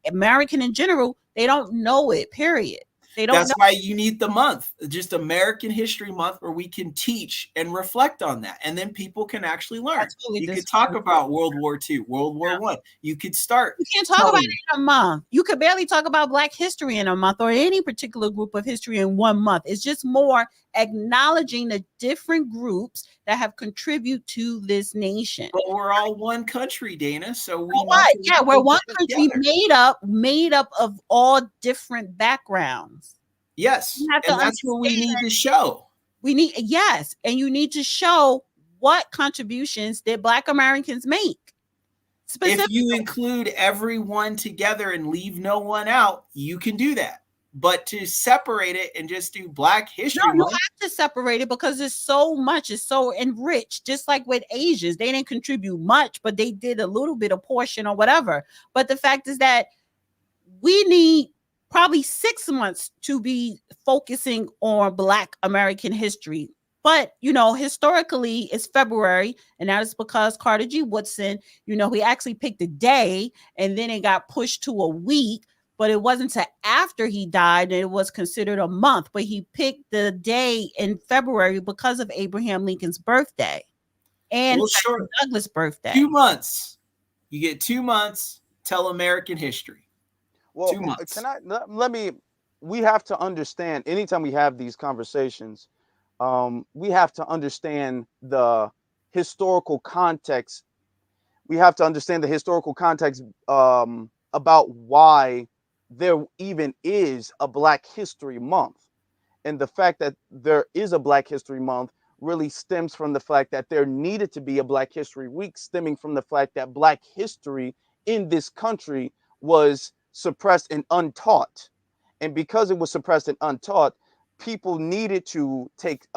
American in general, they don't know it, period. That's why you need the month, just American History Month, where we can teach and reflect on that. And then people can actually learn. You could talk about World War II, World War I. You could start. You can't talk about it in a month. You could barely talk about Black history in a month, or any particular group of history in 1 month. It's just more acknowledging the different groups that have contributed to this nation. But we're all one country, Dana. So we What? Yeah, we're one country together. made up of all different backgrounds. Yes, and that's what we need to show. Yes, and you need to show what contributions did Black Americans make. If you include everyone together and leave no one out, you can do that. But to separate it and just do Black History Month, you have to separate it because it's so much, it's so enriched. Just like with Asians, they didn't contribute much, but they did a little bit of portion or whatever. But the fact is that we need probably 6 months to be focusing on Black American history. But, historically, it's February, and that is because Carter G. Woodson, he actually picked a day, and then it got pushed to a week, but it wasn't until after he died that it was considered a month. But he picked the day in February because of Abraham Lincoln's birthday and Douglas' birthday. 2 months. You get 2 months, tell American history. Well, 2 months. We have to understand, anytime we have these conversations, we have to understand the historical context. We have to understand the historical context about why there even is a Black History Month. And the fact that there is a Black History Month really stems from the fact that there needed to be a Black History Week, stemming from the fact that Black history in this country was suppressed and untaught. And because it was suppressed and untaught, people needed to take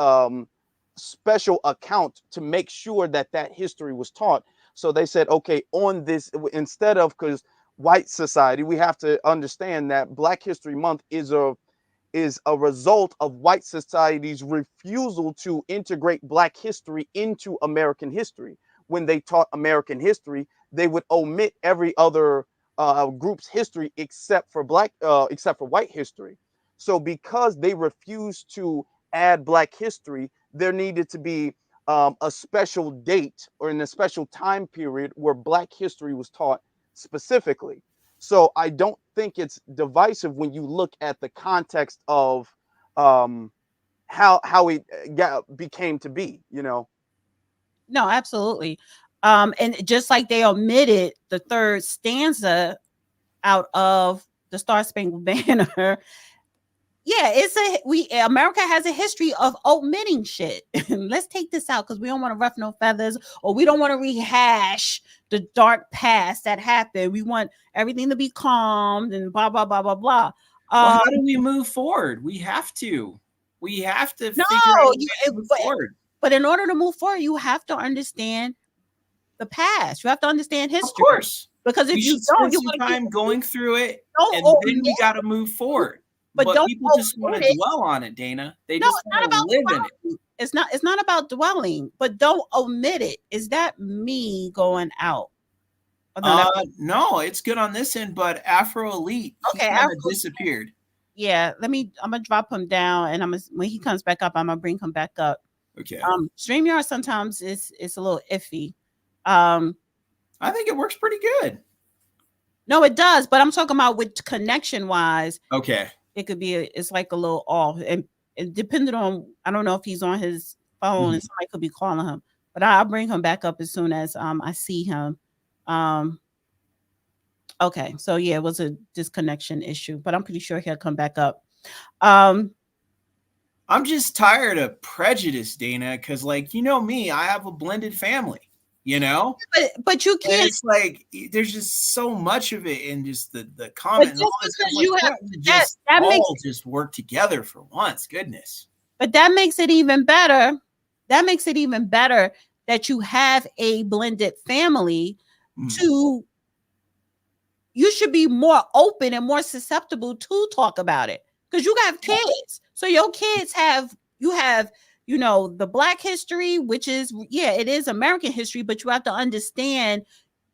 special account to make sure that that history was taught. So they said, okay, on this, instead of, because white society, we have to understand that Black History Month is a result of white society's refusal to integrate Black history into American history. When they taught American history, they would omit every other group's history except for white history. So because they refused to add Black history, there needed to be a special date or in a special time period where Black history was taught specifically. So I don't think it's divisive when you look at the context of how it became to be, No, absolutely. And just like they omitted the third stanza out of the Star Spangled Banner. Yeah, America has a history of omitting shit. Let's take this out because we don't want to ruffle no feathers, or we don't want to rehash the dark past that happened. We want everything to be calmed and blah blah blah blah blah. Well, how do we move forward? We have to figure out a way to move forward. But in order to move forward, you have to understand the past. You have to understand history. Of course, because if you don't, you spend some time going through it, and then we got to move forward. But people just want to dwell on it, Dana. They just want to live in it. It's not about dwelling, but don't omit it. Is that me going out? No, it's good on this end, but Afro Elite disappeared. Yeah, I'm gonna drop him down, and when he comes back up, I'm gonna bring him back up. Okay. StreamYard sometimes it's a little iffy. I think it works pretty good. No, it does, but I'm talking about with connection wise. Okay. It could be it's like a little off, and depending on, I don't know if he's on his phone and somebody could be calling him, but I'll bring him back up as soon as I see him. Okay, so yeah, it was a disconnection issue, but I'm pretty sure he'll come back up. I'm just tired of prejudice, Dana, because me, I have a blended family. But you can't. And it's like there's just so much of it in just the comment. But just because you have that makes just work together for once. Goodness. But that makes it even better. That makes it even better that you have a blended family. You should be more open and more susceptible to talk about it because you have kids. So your kids you have the Black history, which is, it is American history, but you have to understand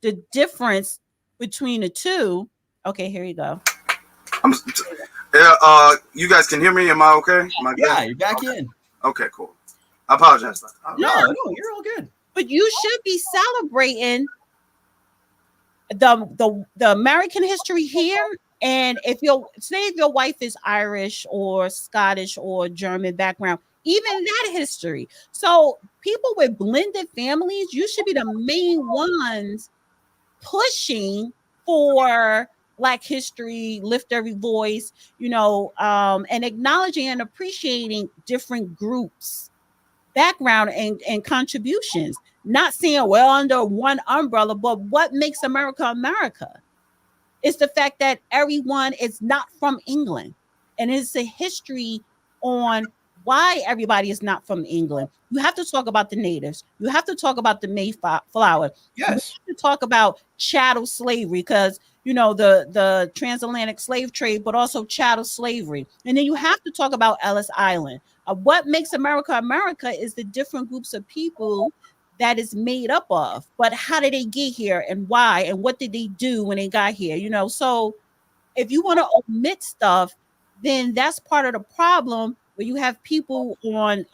the difference between the two. Okay, here you go. You guys can hear me? Am I okay? You're back in. Okay, cool. I apologize. No, you're all good. But you should be celebrating the American history here And if your wife is Irish or Scottish or German background, even that history. So people with blended families, you should be the main ones pushing for Black history, lift every voice, and acknowledging and appreciating different groups, background and contributions. Not saying, well, under one umbrella, but what makes America America? It's the fact that everyone is not from England. And it's a history on why everybody is not from England. You have to talk about the natives. You have to talk about the Mayflower. Yes. You have to talk about chattel slavery because, the transatlantic slave trade, but also chattel slavery. And then you have to talk about Ellis Island. What makes America America is the different groups of people that is made up of, but how did they get here and why and what did they do when they got here? So if you want to omit stuff, then that's part of the problem where you have people on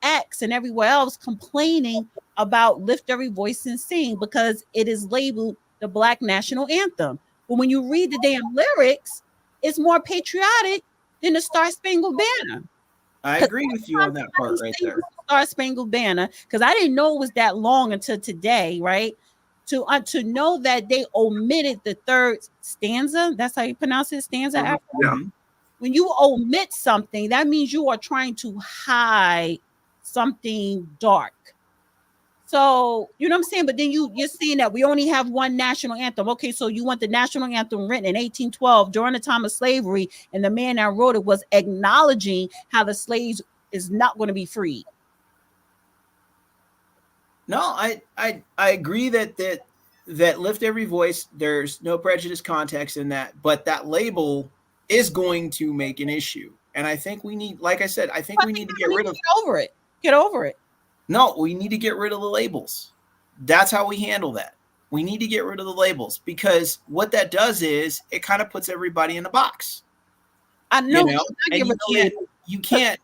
X and everywhere else complaining about Lift Every Voice and Sing because it is labeled the Black National Anthem. But when you read the damn lyrics, it's more patriotic than the Star Spangled Banner. I agree with you on that part right there. Star Spangled Banner, because I didn't know it was that long until today, right? To know that they omitted the third stanza. That's how you pronounce it, stanza. Yeah. When you omit something, that means you are trying to hide something dark. So, you know what I'm saying? But then you're saying that we only have one national anthem. Okay, so you want the national anthem written in 1812 during the time of slavery, and the man that wrote it was acknowledging how the slaves is not going to be freed. No, I agree that Lift Every Voice, there's no prejudice context in that, but that label is going to make an issue. And I think we need, like I said, we need to get rid of it. Get over it. No, we need to get rid of the labels. That's how we handle that. We need to get rid of the labels because what that does is it kind of puts everybody in a box. I know, and you can't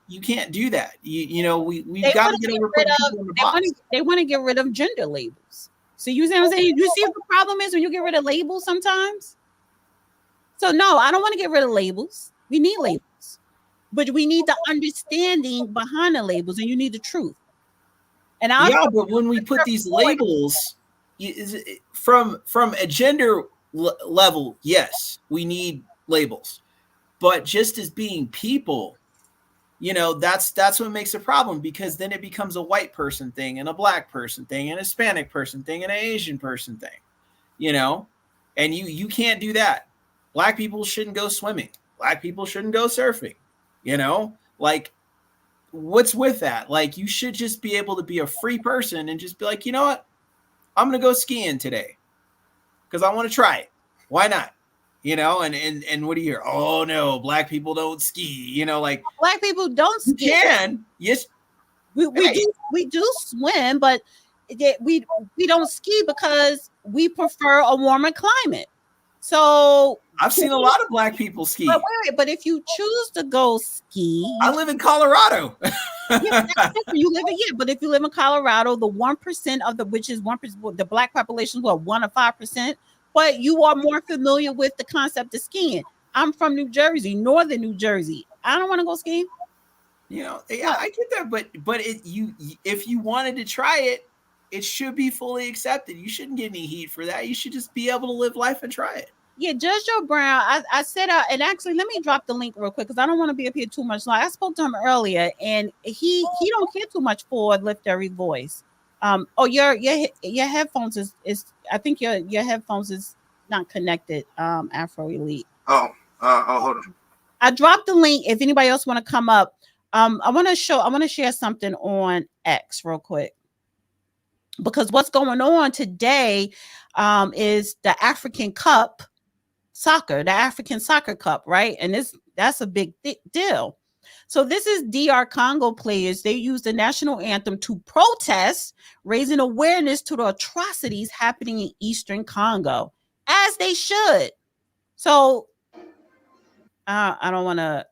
do that. We've got to get over putting people in the box. They want to get rid of gender labels. So you see what I'm saying? You see what the problem is when you get rid of labels sometimes? So no, I don't want to get rid of labels. We need labels. But we need the understanding behind the labels and you need the truth. And but when we put these labels from a gender level, yes, we need labels. But just as being people, that's what makes a problem because then it becomes a white person thing and a black person thing and a Hispanic person thing and an Asian person thing, and you can't do that. Black people shouldn't go swimming. Black people shouldn't go surfing, like what's with that? Like you should just be able to be a free person and just be like, you know what? I'm going to go skiing today because I want to try it. Why not? And what do you hear? Oh no, black people don't ski. Like black people don't ski. You can, yes, we do swim, but we don't ski because we prefer a warmer climate. So I've seen a lot of black people ski. But if you choose to go ski, I live in Colorado. You live in but if you live in Colorado, the 1% of which is 1%, the black population is 1 or 5%. But you are more familiar with the concept of skiing. I'm from New Jersey, northern New Jersey. I don't want to go skiing. Yeah, I get that, but if you wanted to try it, it should be fully accepted. You shouldn't get any heat for that. You should just be able to live life and try it. Yeah, Judge Joe Brown, I said, and actually, let me drop the link real quick because I don't want to be up here too much long. I spoke to him earlier, and he don't care too much for Lift Every Voice. Your headphones is I think your headphones is not connected. Afro Elite. Hold on. I dropped the link. If anybody else want to come up, I want to share something on X real quick. Because what's going on today is the African Cup soccer, the African Soccer Cup, right? And that's a big deal. So this is DR Congo players. They use the national anthem to protest, raising awareness to the atrocities happening in Eastern Congo, as they should. So I don't want to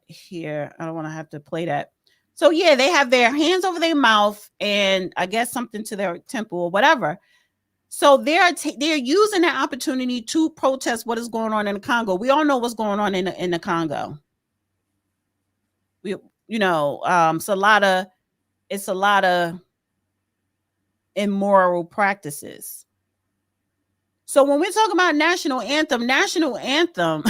have to play that. So yeah, they have their hands over their mouth and I guess something to their temple or whatever. So they're using that opportunity to protest what is going on in the Congo. We all know what's going on in the Congo. It's a lot of immoral practices. So when we're talking about national anthem,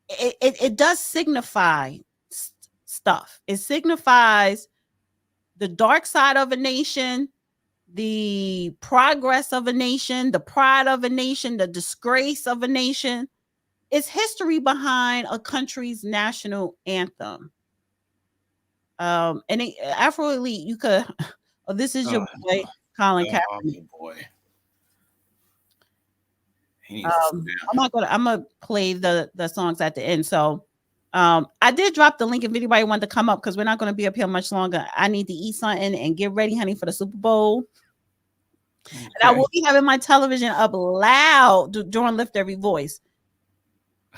it does signify stuff. It signifies the dark side of a nation, the progress of a nation, the pride of a nation, the disgrace of a nation. It's history behind a country's national anthem. Afro Elite, you could. Oh, this is your boy, Colin Kaepernick. Boy. I'm gonna play the songs at the end. So I did drop the link if anybody wanted to come up, because we're not going to be up here much longer. I need to eat something and get ready, honey, for the Super Bowl. Okay. And I will be having my television up loud during Lift Every Voice.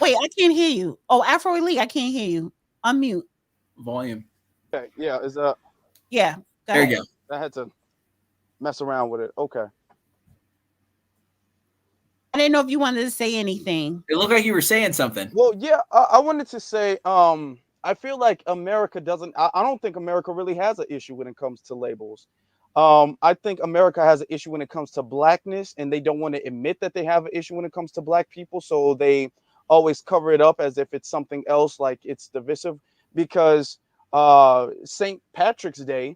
Wait, I can't hear you. Oh, Afro Elite, I can't hear you. Unmute. Volume. Okay, yeah, yeah. There you go. I had to mess around with it. Okay. I didn't know if you wanted to say anything. It looked like you were saying something. Well, yeah, I wanted to say, I feel like America doesn't. I don't think America really has an issue when it comes to labels. I think America has an issue when it comes to blackness, and they don't want to admit that they have an issue when it comes to black people. So they always cover it up as if it's something else, like it's divisive. Because St. Patrick's Day,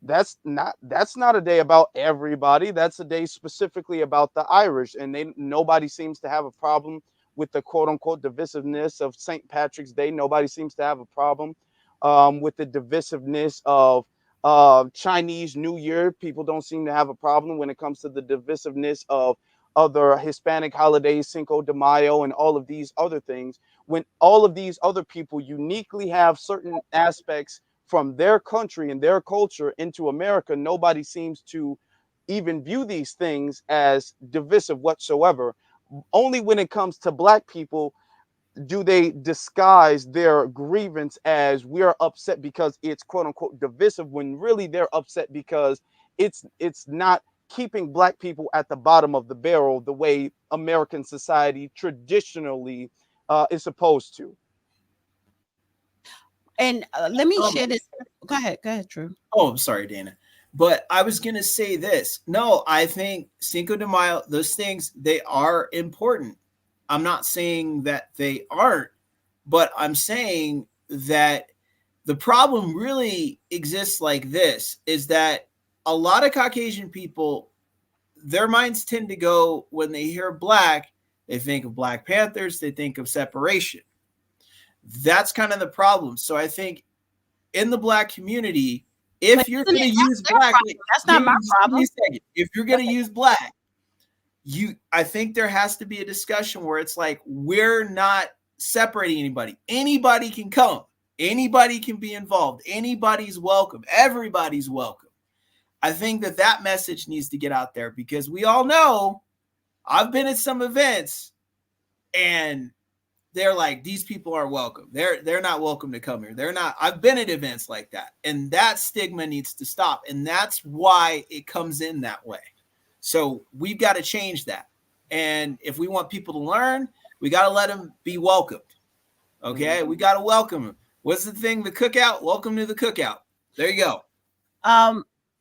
that's not a day about everybody. That's a day specifically about the Irish, and nobody seems to have a problem with the quote unquote divisiveness of St. Patrick's Day. Nobody seems to have a problem with the divisiveness of Chinese New Year. People don't seem to have a problem when it comes to the divisiveness of other Hispanic holidays, Cinco de Mayo, and all of these other things. When all of these other people uniquely have certain aspects from their country and their culture into America, nobody seems to even view these things as divisive whatsoever. Only when it comes to black people do they disguise their grievance as we are upset because it's quote unquote divisive, when really they're upset because it's not keeping black people at the bottom of the barrel the way American society traditionally is supposed to. And let me share this. Go ahead, Drew. Oh, I'm sorry, Dana. But I was going to say this. No, I think Cinco de Mayo, those things, they are important. I'm not saying that they aren't, but I'm saying that the problem really exists like this, is that a lot of Caucasian people, their minds tend to go, when they hear black, they think of Black Panthers, they think of separation. That's kind of the problem. So I think in the black community, if you're going to use black, that's not my problem. If you're going to use black, I think there has to be a discussion where it's like, we're not separating anybody. Anybody can come. Anybody can be involved. Anybody's welcome. Everybody's welcome. I think that message needs to get out there, because we all know, I've been at some events and they're like, these people aren't welcome. They're not welcome to come here. They're not. I've been at events like that, and that stigma needs to stop. And that's why it comes in that way. So we've got to change that. And if we want people to learn, we got to let them be welcomed. Okay. Mm-hmm. We got to welcome them. What's the thing? The cookout. Welcome to the cookout. There you go.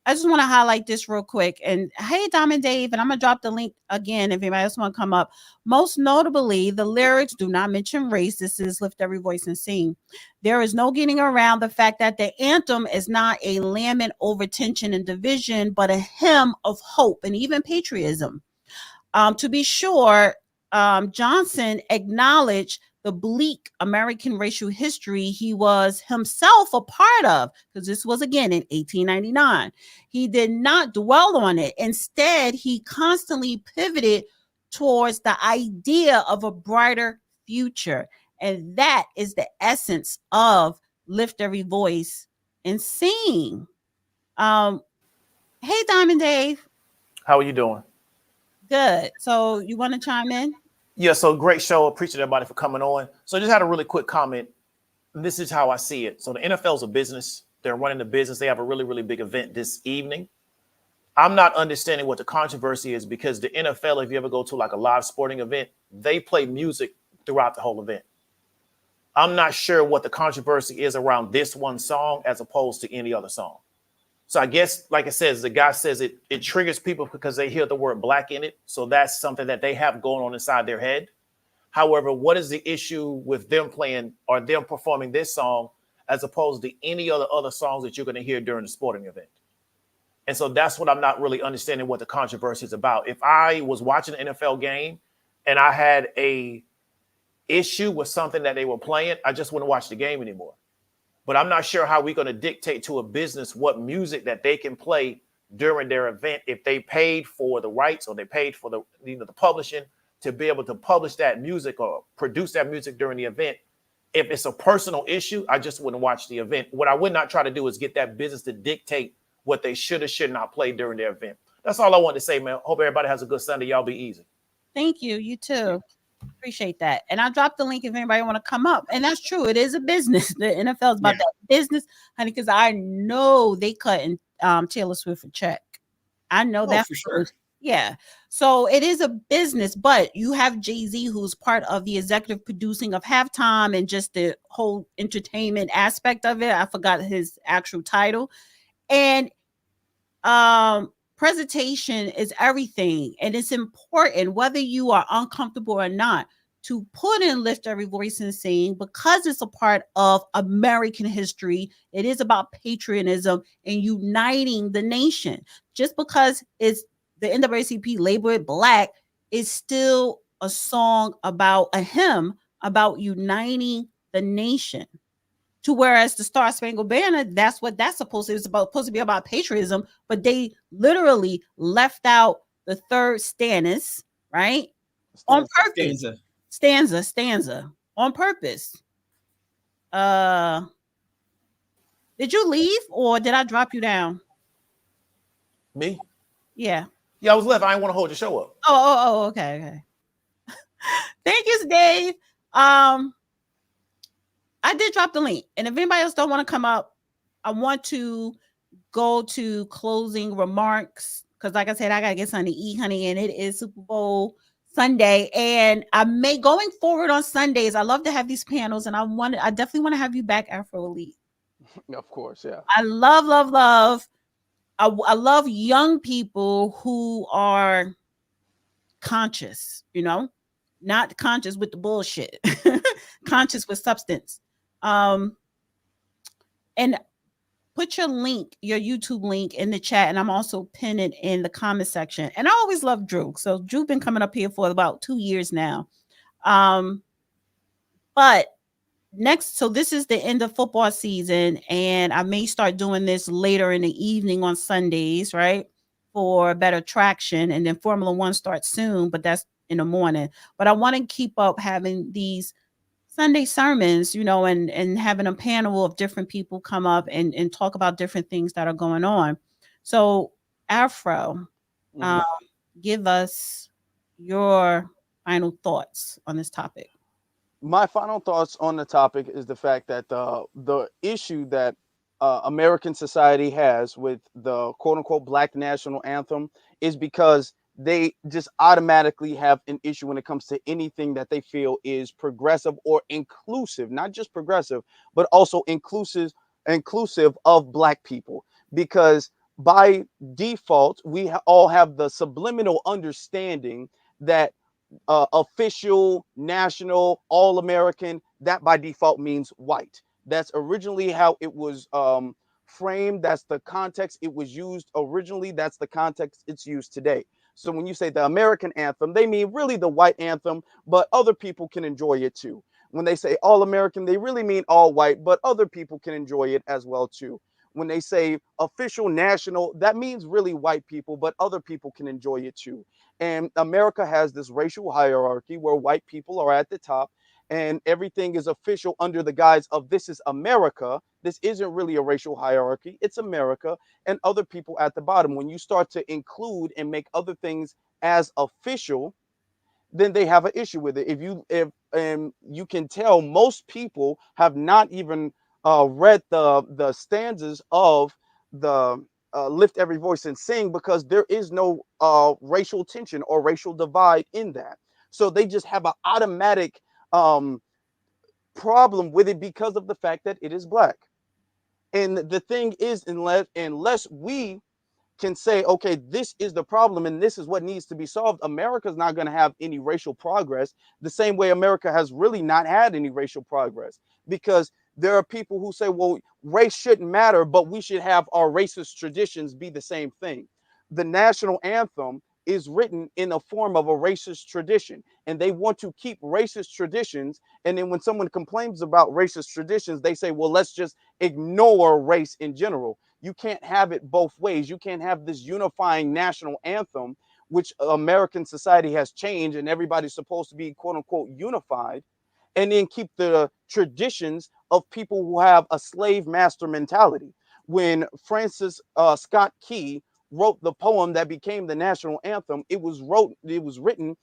I just want to highlight this real quick. And hey, Diamond Dave, and I'm going to drop the link again if anybody else want to come up. Most notably, the lyrics do not mention race. This is Lift Every Voice and Sing. There is no getting around the fact that the anthem is not a lament over tension and division, but a hymn of hope and even patriotism. To be sure, Johnson acknowledged the bleak American racial history he was himself a part of, because this was again in 1899. He did not dwell on it. Instead, he constantly pivoted towards the idea of a brighter future. And that is the essence of Lift Every Voice and Sing. Hey, Diamond Dave. How are you doing? Good. So you want to chime in? Yeah, so great show. Appreciate everybody for coming on. So I just had a really quick comment. This is how I see it. So the NFL is a business. They're running the business. They have a really, really big event this evening. I'm not understanding what the controversy is, because the NFL, if you ever go to like a live sporting event, they play music throughout the whole event. I'm not sure what the controversy is around this one song as opposed to any other song. So I guess, like it says, the guy says it triggers people because they hear the word black in it. So that's something that they have going on inside their head. However, what is the issue with them playing or them performing this song as opposed to any other songs that you're going to hear during the sporting event? And so that's what I'm not really understanding what the controversy is about. If I was watching an NFL game and I had a issue with something that they were playing, I just wouldn't watch the game anymore. But I'm not sure how we're going to dictate to a business what music that they can play during their event if they paid for the rights or they paid for the publishing to be able to publish that music or produce that music during the event. If it's a personal issue, I just wouldn't watch the event. What I would not try to do is get that business to dictate what they should or should not play during their event. That's all I want to say, man. Hope everybody has a good Sunday. Y'all be easy. Thank you. You too. Appreciate that. And I dropped the link if anybody want to come up. And that's true. It is a business. The NFL is about that business, honey, because I know they cutting Taylor Swift a check. I know that for sure. Yeah. So it is a business, but you have Jay-Z, who's part of the executive producing of Halftime and just the whole entertainment aspect of it. I forgot his actual title. And presentation is everything, and it's important whether you are uncomfortable or not to put in Lift Every Voice and Sing, because it's a part of American history. It is about patriotism and uniting the nation. Just because it's the NAACP label it black, is still a song about a hymn about uniting the nation. To whereas the Star Spangled Banner, that's what that's supposed to be. It's supposed to be about patriotism, but they literally left out the third stanza, right? On purpose. Stanza. On purpose. Did you leave or did I drop you down? Me? Yeah. Yeah, I was left. I didn't want to hold the show up. Oh, okay. Thank you, Dave. I did drop the link, and if anybody else don't want to come up, I want to go to closing remarks because, like I said, I gotta get something to eat, honey, and it is Super Bowl Sunday, and I may going forward on Sundays. I love to have these panels, and I definitely want to have you back, Afro Elite. Of course, yeah. I love. I love young people who are conscious, not conscious with the bullshit, conscious with substance. And put your YouTube link in the chat, and I'm also pinning it in the comment section. And I always love Drew. So Drew been coming up here for about 2 years now. But so this is the end of football season, and I may start doing this later in the evening on Sundays, right? For better traction. And then Formula One starts soon, but that's in the morning. But I want to keep up having these Sunday sermons, and having a panel of different people come up and talk about different things that are going on. So, Afro, give us your final thoughts on this topic. My final thoughts on the topic is the fact that the issue that American society has with the quote unquote Black national anthem is because they just automatically have an issue when it comes to anything that they feel is progressive or inclusive, not just progressive, but also inclusive of Black people. Because by default, we all have the subliminal understanding that official, national, all-American, that by default means white. That's originally how it was framed. That's the context it was used originally. That's the context it's used today. So when you say the American anthem, they mean really the white anthem, but other people can enjoy it too. When they say all American, they really mean all white, but other people can enjoy it as well too. When they say official national, that means really white people, but other people can enjoy it too. And America has this racial hierarchy where white people are at the top and everything is official under the guise of this is America. This isn't really a racial hierarchy. It's America and other people at the bottom. When you start to include and make other things as official, then they have an issue with it. If you can tell most people have not even read the stanzas of the lift every voice and sing, because there is no racial tension or racial divide in that. So they just have an automatic problem with it because of the fact that it is black. And the thing is, unless we can say, okay, this is the problem and this is what needs to be solved, America's not going to have any racial progress, the same way America has really not had any racial progress. Because there are people who say, well, race shouldn't matter, but we should have our racist traditions be the same thing. The national anthem is written in a form of a racist tradition, and they want to keep racist traditions. And then when someone complains about racist traditions, they say, well, let's just ignore race in general. You can't have it both ways. You can't have this unifying national anthem, which American society has changed and everybody's supposed to be, quote unquote, unified, and then keep the traditions of people who have a slave master mentality. When Francis Scott Key wrote the poem that became the national anthem, it was written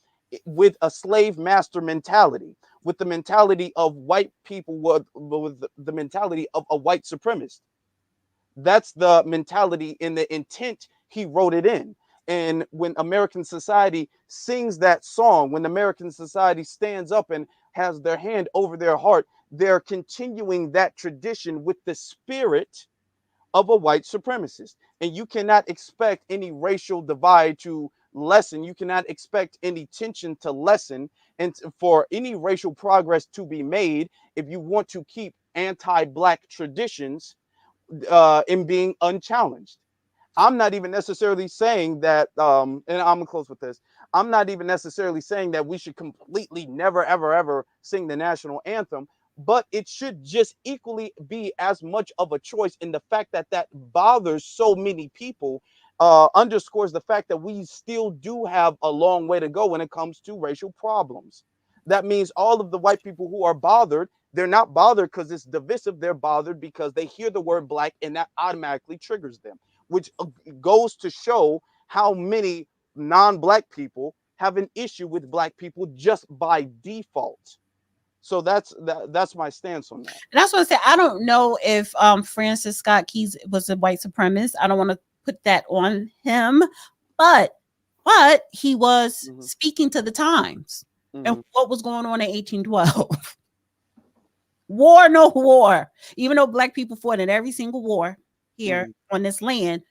with a slave master mentality, with the mentality of white people, with the mentality of a white supremacist. That's the mentality and the intent he wrote it in. And when American society sings that song, when American society stands up and has their hand over their heart, they're continuing that tradition with the spirit of a white supremacist. And you cannot expect any racial divide to lessen. You cannot expect any tension to lessen, and for any racial progress to be made, if you want to keep anti-black traditions in being unchallenged. I'm not even necessarily saying that, and I'm gonna close with this. I'm not even necessarily saying that we should completely never, ever, ever sing the national anthem, but it should just equally be as much of a choice. In the fact that that bothers so many people underscores the fact that we still do have a long way to go when it comes to racial problems. That means all of the white people who are bothered, they're not bothered because it's divisive. They're bothered because they hear the word black and that automatically triggers them, which goes to show how many non-black people have an issue with black people just by default. So that's my stance on that. That's what I said. I don't know if Francis Scott Keys was a white supremacist. I don't want to put that on him, but he was speaking to the times and what was going on in 1812. War, no war. Even though black people fought in every single war here on this land,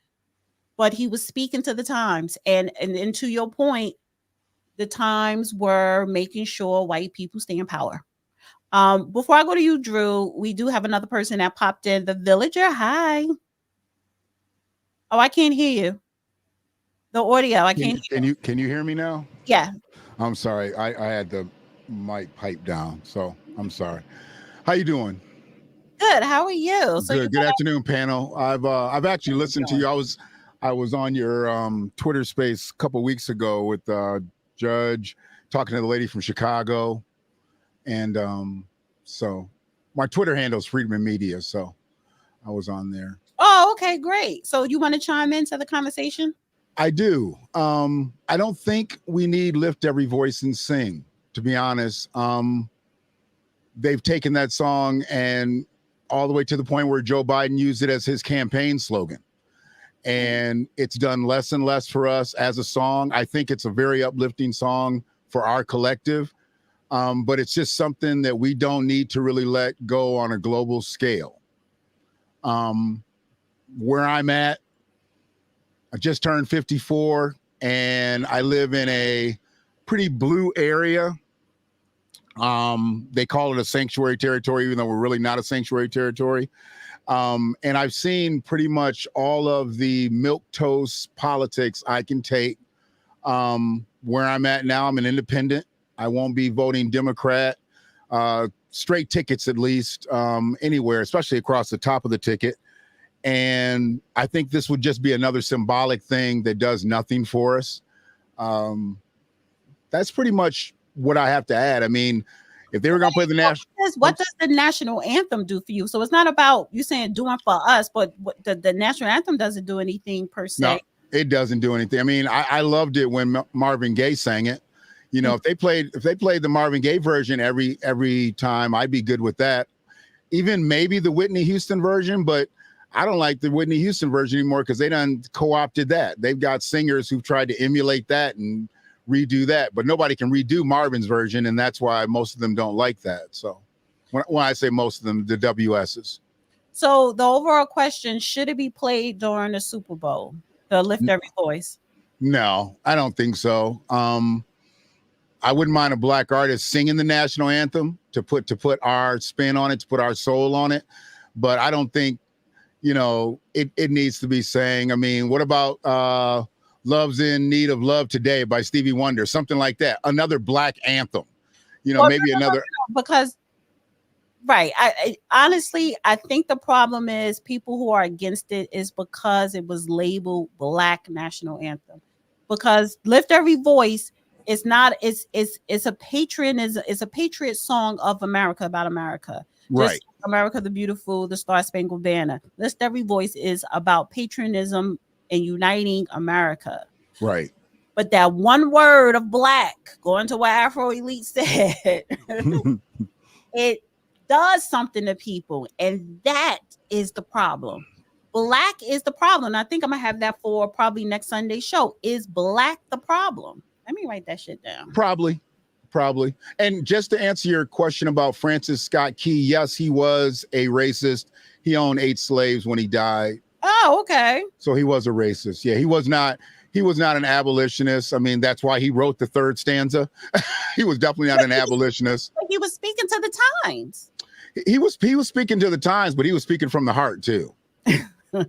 but he was speaking to the times. And to your point, the times were making sure white people stay in power. Before I go to you, Drew, we do have another person that popped in. The Villager. Hi. Oh, I can't hear you. The audio. I can't hear you. Can you hear me now? Yeah. I'm sorry. I had the mic pipe down, so I'm sorry. How you doing? Good. How are you? So good. Good afternoon, panel. I've actually listened to you. I was on your Twitter space a couple weeks ago with Judge talking to the lady from Chicago, and so my Twitter handle is Freedom of Media, so I was on there. Oh, okay, great. So you want to chime into the conversation? I do. I don't think we need Lift Every Voice and Sing, to be honest. They've taken that song and all the way to the point where Joe Biden used it as his campaign slogan. And it's done less and less for us as a song. I think it's a very uplifting song for our collective, but it's just something that we don't need to really let go on a global scale. Where I'm at, I just turned 54 and I live in a pretty blue area. They call it a sanctuary territory, even though we're really not a sanctuary territory. And I've seen pretty much all of the milquetoast politics I can take. Where I'm at now, I'm an independent. I won't be voting Democrat, straight tickets at least, anywhere, especially across the top of the ticket. And I think this would just be another symbolic thing that does nothing for us. That's pretty much what I have to add. I mean, if they were going to play the national, what does the national anthem do for you? So it's not about you saying doing for us, but what the national anthem doesn't do anything per se. No, it doesn't do anything. I mean, I loved it when Marvin Gaye sang it. You know, if they played the Marvin Gaye version every time, I'd be good with that. Even maybe the Whitney Houston version, but I don't like the Whitney Houston version anymore because they done co-opted that. They've got singers who've tried to emulate that and redo that, but nobody can redo Marvin's version, and that's why most of them don't like that. So when I say most of them, the WS's. So the overall question, should it be played during the Super Bowl? The Lift Every Voice? No, I don't think so. I wouldn't mind a black artist singing the national anthem to put our spin on it, to put our soul on it. But I don't think, it needs to be sang. I mean, what about Love's in Need of Love Today by Stevie Wonder? Something like that. Another black anthem. Maybe another. Because, right. I honestly, I think the problem is people who are against it is because it was labeled Black National Anthem. Because Lift Every Voice is not, it's a patriot song of America, about America. Right. Just America the Beautiful, the Star Spangled Banner. Lift Every Voice is about patriotism and uniting America. Right. But that one word of black, going to what Afro Elite said, it does something to people. And that is the problem. Black is the problem. I think I'm going to have that for probably next Sunday's show. Is black the problem? Let me write that shit down. Probably. And just to answer your question about Francis Scott Key, yes, he was a racist. He owned 8 slaves when he died. Oh, okay. So he was a racist. Yeah, he was not an abolitionist. I mean, that's why he wrote the 3rd stanza. He was definitely not an abolitionist. He was speaking to the times. He was speaking to the times, but he was speaking from the heart too. I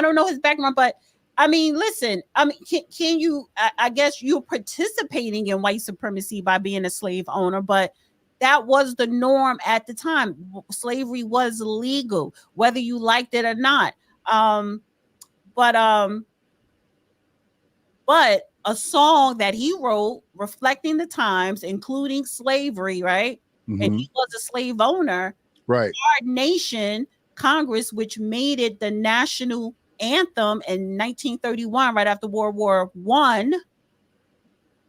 don't know his background, but I mean, listen, can you, I guess you're participating in white supremacy by being a slave owner, but that was the norm at the time. Slavery was legal, whether you liked it or not. But a song that he wrote reflecting the times, including slavery, right? Mm-hmm. And he was a slave owner. Right. Our nation, Congress, which made it the national anthem in 1931, right after World War I,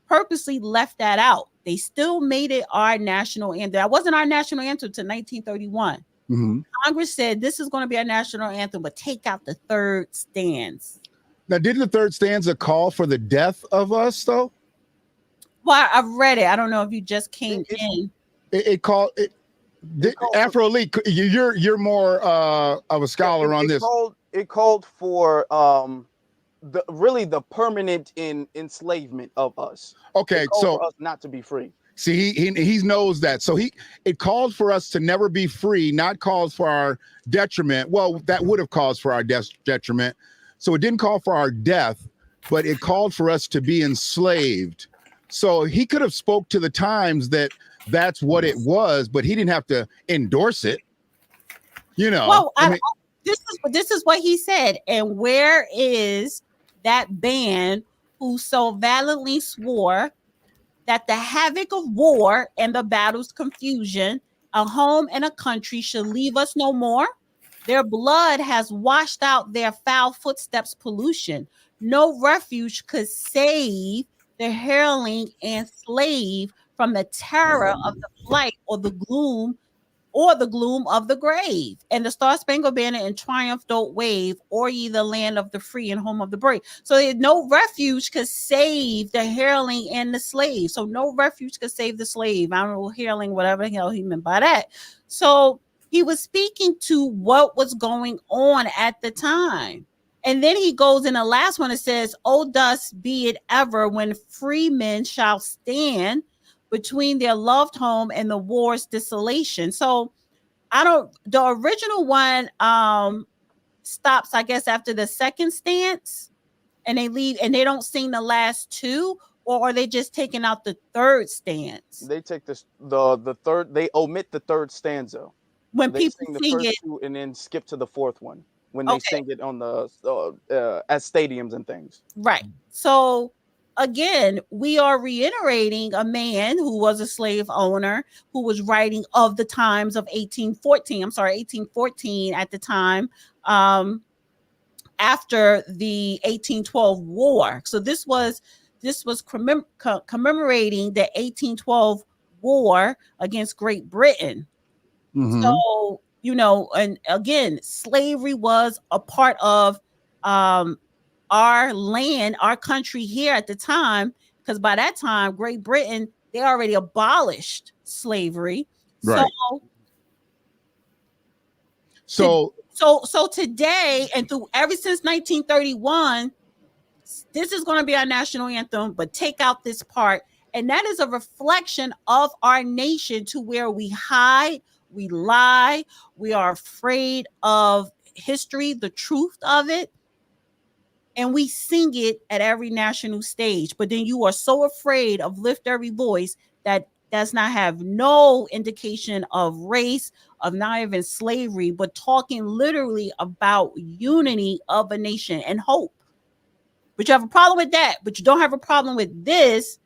purposely left that out. They still made it our national anthem. That wasn't our national anthem until 1931. Mm-hmm. Congress said this is going to be our national anthem, but take out the 3rd stanza. Now, didn't the 3rd stanza call for the death of us, though? Well, I've read it. I don't know if you just came in. It called it. Afro Elite, you're more of a scholar on this. It called for the permanent enslavement of us. Okay, so for us not to be free. See, he knows that. So it called for us to never be free, not called for our detriment. Well, that would have caused for our detriment. So it didn't call for our death, but it called for us to be enslaved. So he could have spoke to the times that's what it was, but he didn't have to endorse it. Well, this is what he said. And where is that band who so valiantly swore that the havoc of war and the battle's confusion, a home and a country should leave us no more? Their blood has washed out their foul footsteps pollution. No refuge could save the hireling and slave from the terror of the flight or the gloom of the grave. And the Star Spangled Banner in triumph don't wave, or ye the land of the free and home of the brave. So no refuge could save the hireling and the slave. So no refuge could save the slave. I don't know, hireling, whatever the hell he meant by that. So he was speaking to what was going on at the time. And then he goes in the last one, it says, "Oh, thus be it ever when free men shall stand between their loved home and the war's desolation." So the original one stops, I guess, after the 2nd stance, and they leave and they don't sing the last 2, or are they just taking out the 3rd stance? They take the 3rd, they omit the 3rd stanza. When they people sing the first it 2 and then skip to the 4th one when they sing it on the at stadiums and things. Right. So again, we are reiterating a man who was a slave owner who was writing of the times of 1814 at the time, after the 1812 war. So this was commemorating the 1812 war against Great Britain. Mm-hmm. So you know, and again, slavery was a part of our land, our country here at the time, because by that time, Great Britain, they already abolished slavery. Right. So Today and through ever since 1931, this is going to be our national anthem, but take out this part. And that is a reflection of our nation, to where we hide, we lie, we are afraid of history, the truth of it, and we sing it at every national stage. But then you are so afraid of Lift Every Voice that does not have no indication of race, of not even slavery, but talking literally about unity of a nation and hope. But you have a problem with that, but you don't have a problem with this,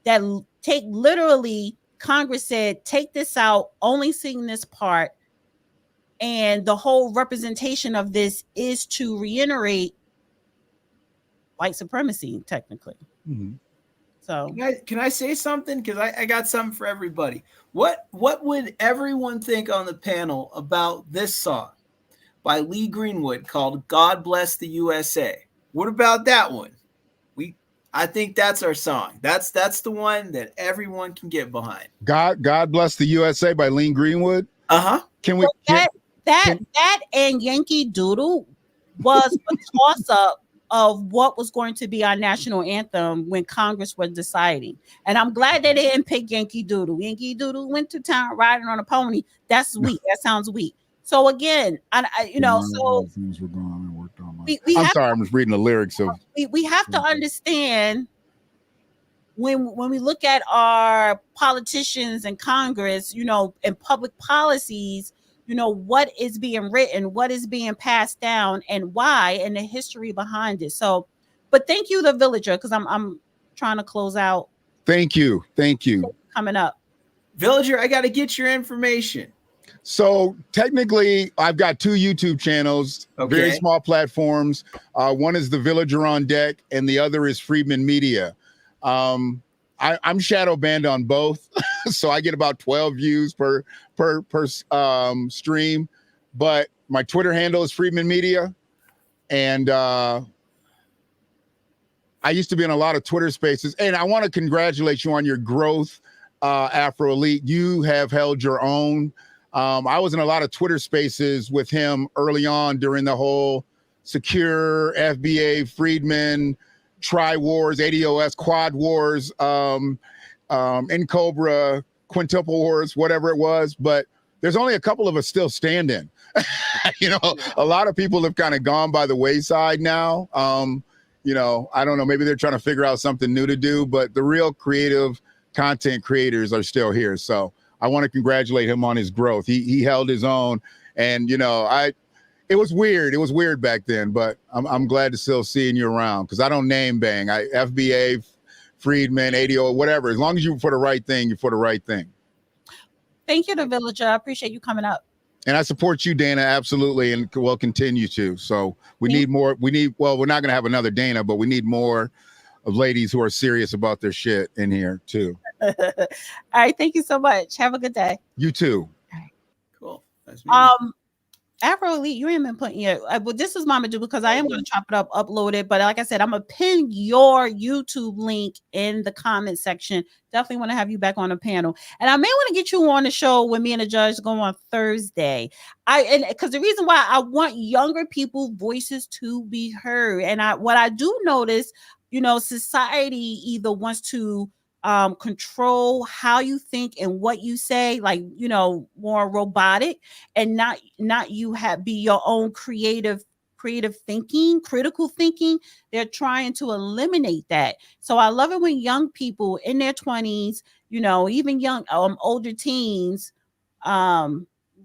that take literally, Congress said, take this out, only sing this part. And the whole representation of this is to reiterate white supremacy, technically. Mhm. So Can I say something? Because I got something for everybody. What would everyone think on the panel about this song by Lee Greenwood called "God Bless the USA"? What about that one? I think that's our song. That's the one that everyone can get behind. God Bless the USA by Lee Greenwood. Can we? So that and Yankee Doodle was a toss up of what was going to be our national anthem when Congress was deciding. And I'm glad they didn't pick Yankee Doodle. Yankee Doodle went to town riding on a pony. That's weak. That sounds weak. So again, so I'm sorry, I'm just reading the lyrics of. We have to understand when we look at our politicians and Congress, and public policies, what is being written, what is being passed down, and why, and the history behind it. So, but thank you, The Villager, because I'm trying to close out. Thank you. Coming up. Villager, I got to get your information. So technically, I've got 2 YouTube channels, very Okay. small platforms. One is The Villager on Deck, and the other is Friedman Media. I'm shadow banned on both, so I get about 12 views per stream. But my Twitter handle is Friedman Media, and I used to be in a lot of Twitter spaces. And I want to congratulate you on your growth, Afro Elite. You have held your own. I was in a lot of Twitter spaces with him early on during the whole Secure, FBA, Friedman, Tri Wars, ADOS, Quad Wars, Cobra, Quintuple Wars, whatever it was. But there's only a couple of us still standing. A lot of people have kind of gone by the wayside now. I don't know, maybe they're trying to figure out something new to do, but the real creative content creators are still here. So I want to congratulate him on his growth. He held his own, and it was weird. It was weird back then, but I'm glad to still seeing you around, because I don't name bang. FBA, Friedman, ADO, whatever. As long as you're for the right thing, you're for the right thing. Thank you, The Villager. I appreciate you coming up. And I support you, Dana, absolutely, and will continue to. So we need more. Well, we're not going to have another Dana, but we need more of ladies who are serious about their shit in here too. All right, thank you so much. Have a good day. You too. Cool. That's Afro Elite, you ain't been putting your. Well, this is Mama Do, because I am going to chop it up, upload it. But like I said, I'm gonna pin your YouTube link in the comment section. Definitely want to have you back on the panel, and I may want to get you on the show when me and the judge go on Thursday. Because the reason why I want younger people's voices to be heard, and what I do notice, society either wants to control how you think and what you say, like more robotic, and not you be your own creative thinking, critical thinking. They're trying to eliminate that. So I love it when young people in their 20s, even young older teens,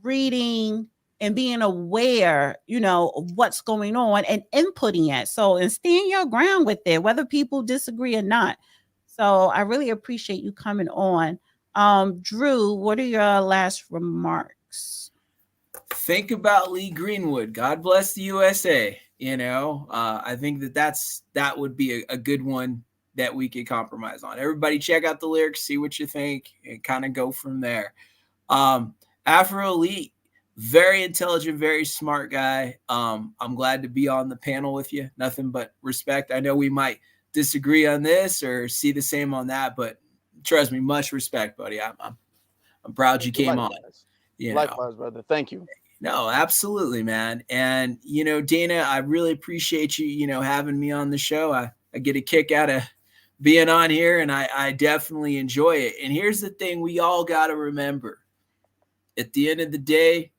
reading and being aware, of what's going on and inputting it. So, and stand your ground with it, whether people disagree or not. So I really appreciate you coming on. Drew, what are your last remarks? Think about Lee Greenwood. God bless the USA. I think that would be a good one that we could compromise on. Everybody check out the lyrics, see what you think, and kind of go from there. Afro Elite, Very intelligent, very smart guy. I'm glad to be on the panel with you. Nothing but respect. I know we might disagree on this or see the same on that, but trust me, much respect, buddy. I'm proud you came on. Likewise, brother. Thank you. No, absolutely, man. And, Dana, I really appreciate you, having me on the show. I get a kick out of being on here, and I definitely enjoy it. And here's the thing we all got to remember. At the end of the day,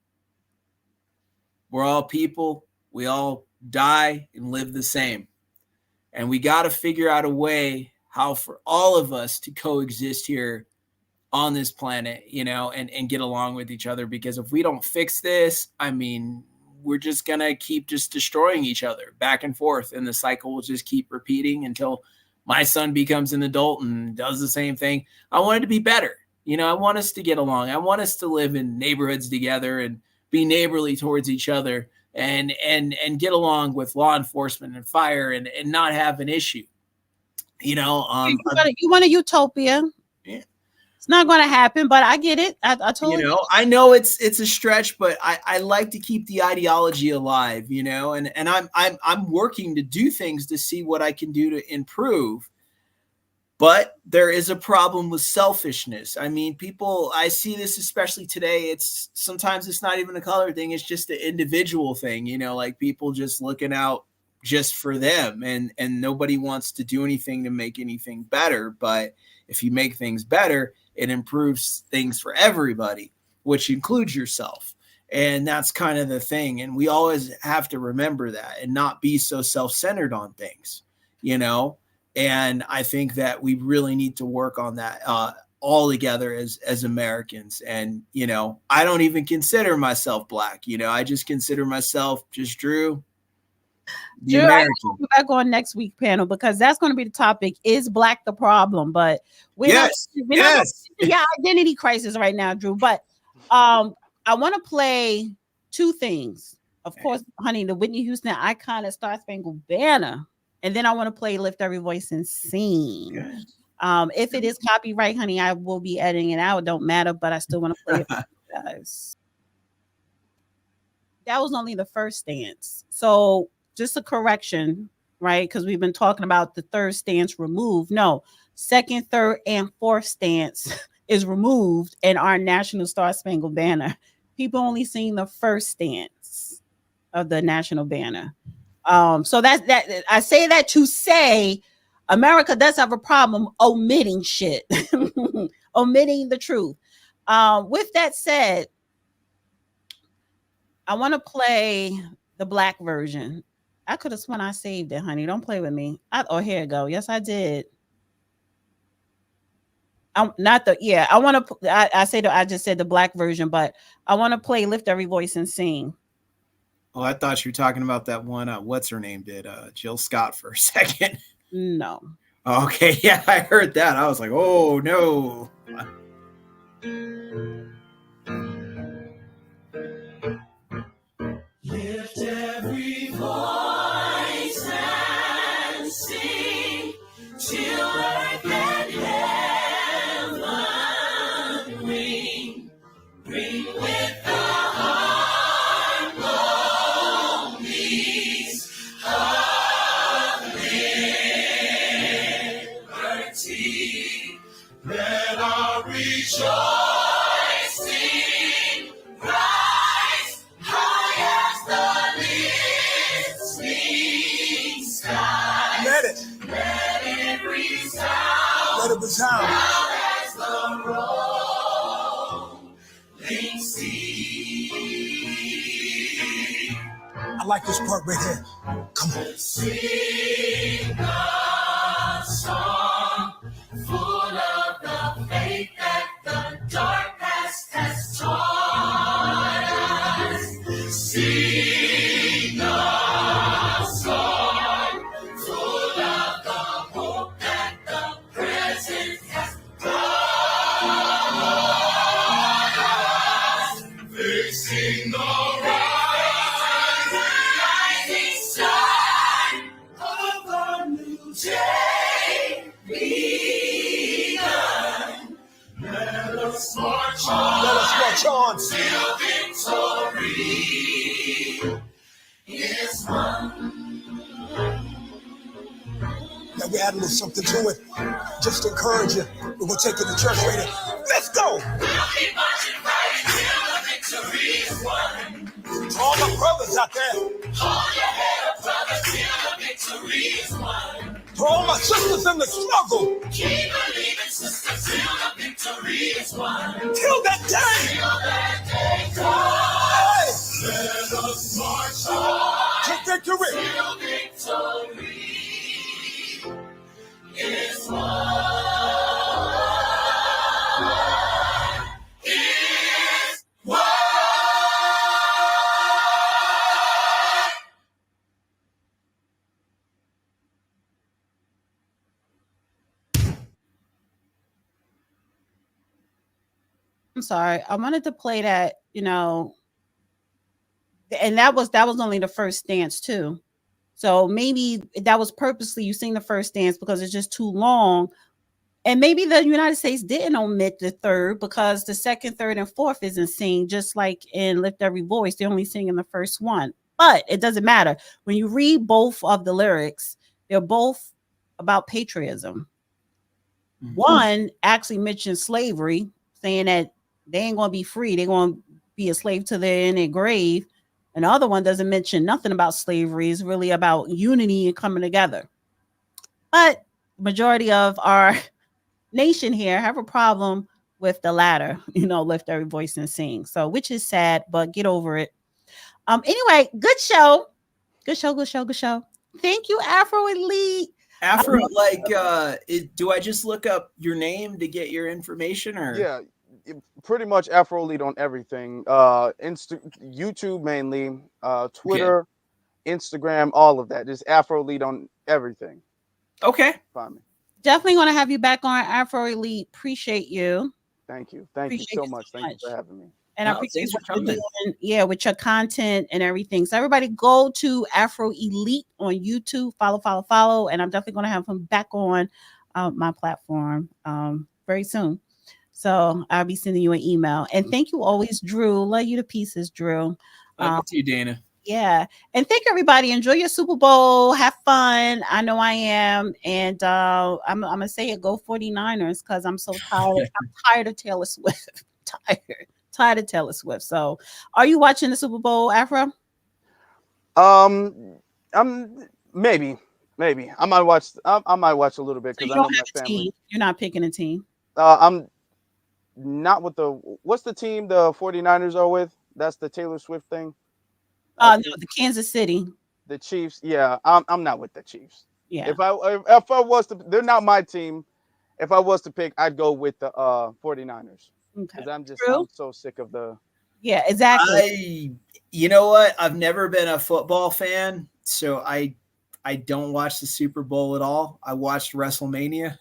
we're all people. We all die and live the same. And we got to figure out a way how for all of us to coexist here on this planet, and get along with each other. Because if we don't fix this, we're just going to keep just destroying each other back and forth. And the cycle will just keep repeating until my son becomes an adult and does the same thing. I want it to be better. I want us to get along. I want us to live in neighborhoods together and be neighborly towards each other and get along with law enforcement and fire and not have an issue. You want a utopia. Yeah. It's not going to happen, but I get it. I told you. I know it's a stretch, but I like to keep the ideology alive, and I'm working to do things to see what I can do to improve. But there is a problem with selfishness. People, I see this especially today. Sometimes it's not even a color thing. It's just an individual thing, like people just looking out just for them and nobody wants to do anything to make anything better. But if you make things better, it improves things for everybody, which includes yourself. And that's kind of the thing. And we always have to remember that and not be so self-centered on things, And I think that we really need to work on that all together as Americans. And, I don't even consider myself Black. I just consider myself just Drew. Drew, I'm back on next week panel because that's going to be the topic. Is Black the problem? But we're not identity crisis right now, Drew. But I want to play two things. Of course, honey, the Whitney Houston icon of Star Spangled Banner. And then I want to play Lift Every Voice and Sing. If it is copyright, honey, I will be editing it out. It don't matter, but I still want to play it for you guys. That was only the first stance. So just a correction, right? Because we've been talking about the third stance removed. No, second, third, and fourth stance is removed in our National Star Spangled Banner. People only seen the first stance of the national banner. So that I say that to say America does have a problem omitting shit, omitting the truth. With that said, I want to play the Black version. I could have sworn I saved it, honey. Don't play with me. Here it go. Yes, I did. I just said the Black version, but I want to play Lift Every Voice and Sing. Oh, I thought you were talking about that one. What's her name did? Jill Scott for a second. No. Okay. Yeah, I heard that. I was like, oh, no. Lift every voice and sing till earth and heaven ring. Ring with the harmonies of liberty. Let our rejoicing rise high as the listening sky. Let it. Let it resound. Let it resound. Loud as the rolling sea. I like this part right here. Come on. Sing a song full of the faith that the dark past has taught us. Sing a song full of the hope that the present has brought us. Facing the rising sun of a new day begun. Let us march on. Let us march on. Till victory is one. Now we add a little something to it. Just to encourage you. We're gonna take it to church later. Let's go! We'll be marching right until the victory is won. To all my brothers out there. Hold your head up, brother, till the victory is won. To all my sisters in the struggle. Keep believing, sister, till the victory is won. Till that day. Till that day comes. Let us march on To victory. till victory is won. Is won. I'm sorry. I wanted to play that, and that was only the first dance too. So maybe that was purposely you sing the first dance because it's just too long. And maybe the United States didn't omit the third because the second, third, and fourth isn't sing, just like in Lift Every Voice. They only sing in the first one. But it doesn't matter. When you read both of the lyrics, they're both about patriotism. Mm-hmm. One actually mentions slavery, saying that they ain't going to be free. They're going to be a slave to their grave. And the other one doesn't mention nothing about slavery. It's really about unity and coming together. But majority of our nation here have a problem with the latter, lift every voice and sing. So, which is sad, but get over it. Anyway, good show. Thank you, Afro Elite. Afro, do I just look up your name to get your information, or? Yeah, pretty much Afro Elite on everything. YouTube mainly, Twitter, Instagram, all of that. Just Afro Elite on everything. Okay. Find me. Definitely want to have you back on, Afro Elite. Appreciate you. Thank you. Thank you so much. Thank you for having me. And I appreciate what you're doing, with your content and everything. So everybody go to Afro Elite on YouTube. Follow. And I'm definitely going to have him back on my platform very soon. So I'll be sending you an email. And thank you always, Drew. Love you to pieces, Drew. Love you too, Dana. Yeah. And thank everybody. Enjoy your Super Bowl. Have fun. I know I am. And I'm going to say it, go 49ers, because I'm so tired. I'm tired of Taylor Swift. Tired of Taylor Swift. So are you watching the Super Bowl, Afro? I'm maybe. I might watch a little bit because I know my family. Team. You're not picking a team. I'm not with what's the team the 49ers are with? That's the Taylor Swift thing. No, the Kansas City. The Chiefs. Yeah, I'm not with the Chiefs. Yeah. If I was to, they're not my team. If I was to pick, I'd go with the 49ers. Okay. Because I'm so sick of the. Yeah, exactly. You know what? I've never been a football fan, so I don't watch the Super Bowl at all. I watched WrestleMania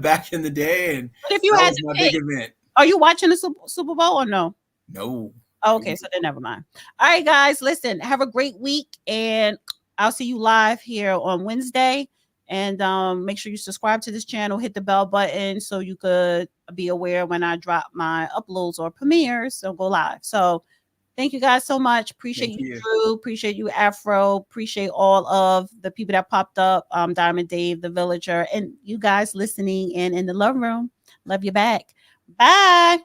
back in the day, and but if you had my big event. Are you watching the Super Bowl or no? No. Okay, so then never mind. All right, guys, listen, have a great week, and I'll see you live here on Wednesday. And make sure you subscribe to this channel, hit the bell button so you could be aware when I drop my uploads or premieres. So go live. So thank you guys so much. Appreciate you, Drew. Appreciate you, Afro. Appreciate all of the people that popped up. Diamond Dave, the Villager, and you guys listening in the love room. Love you back. Bye.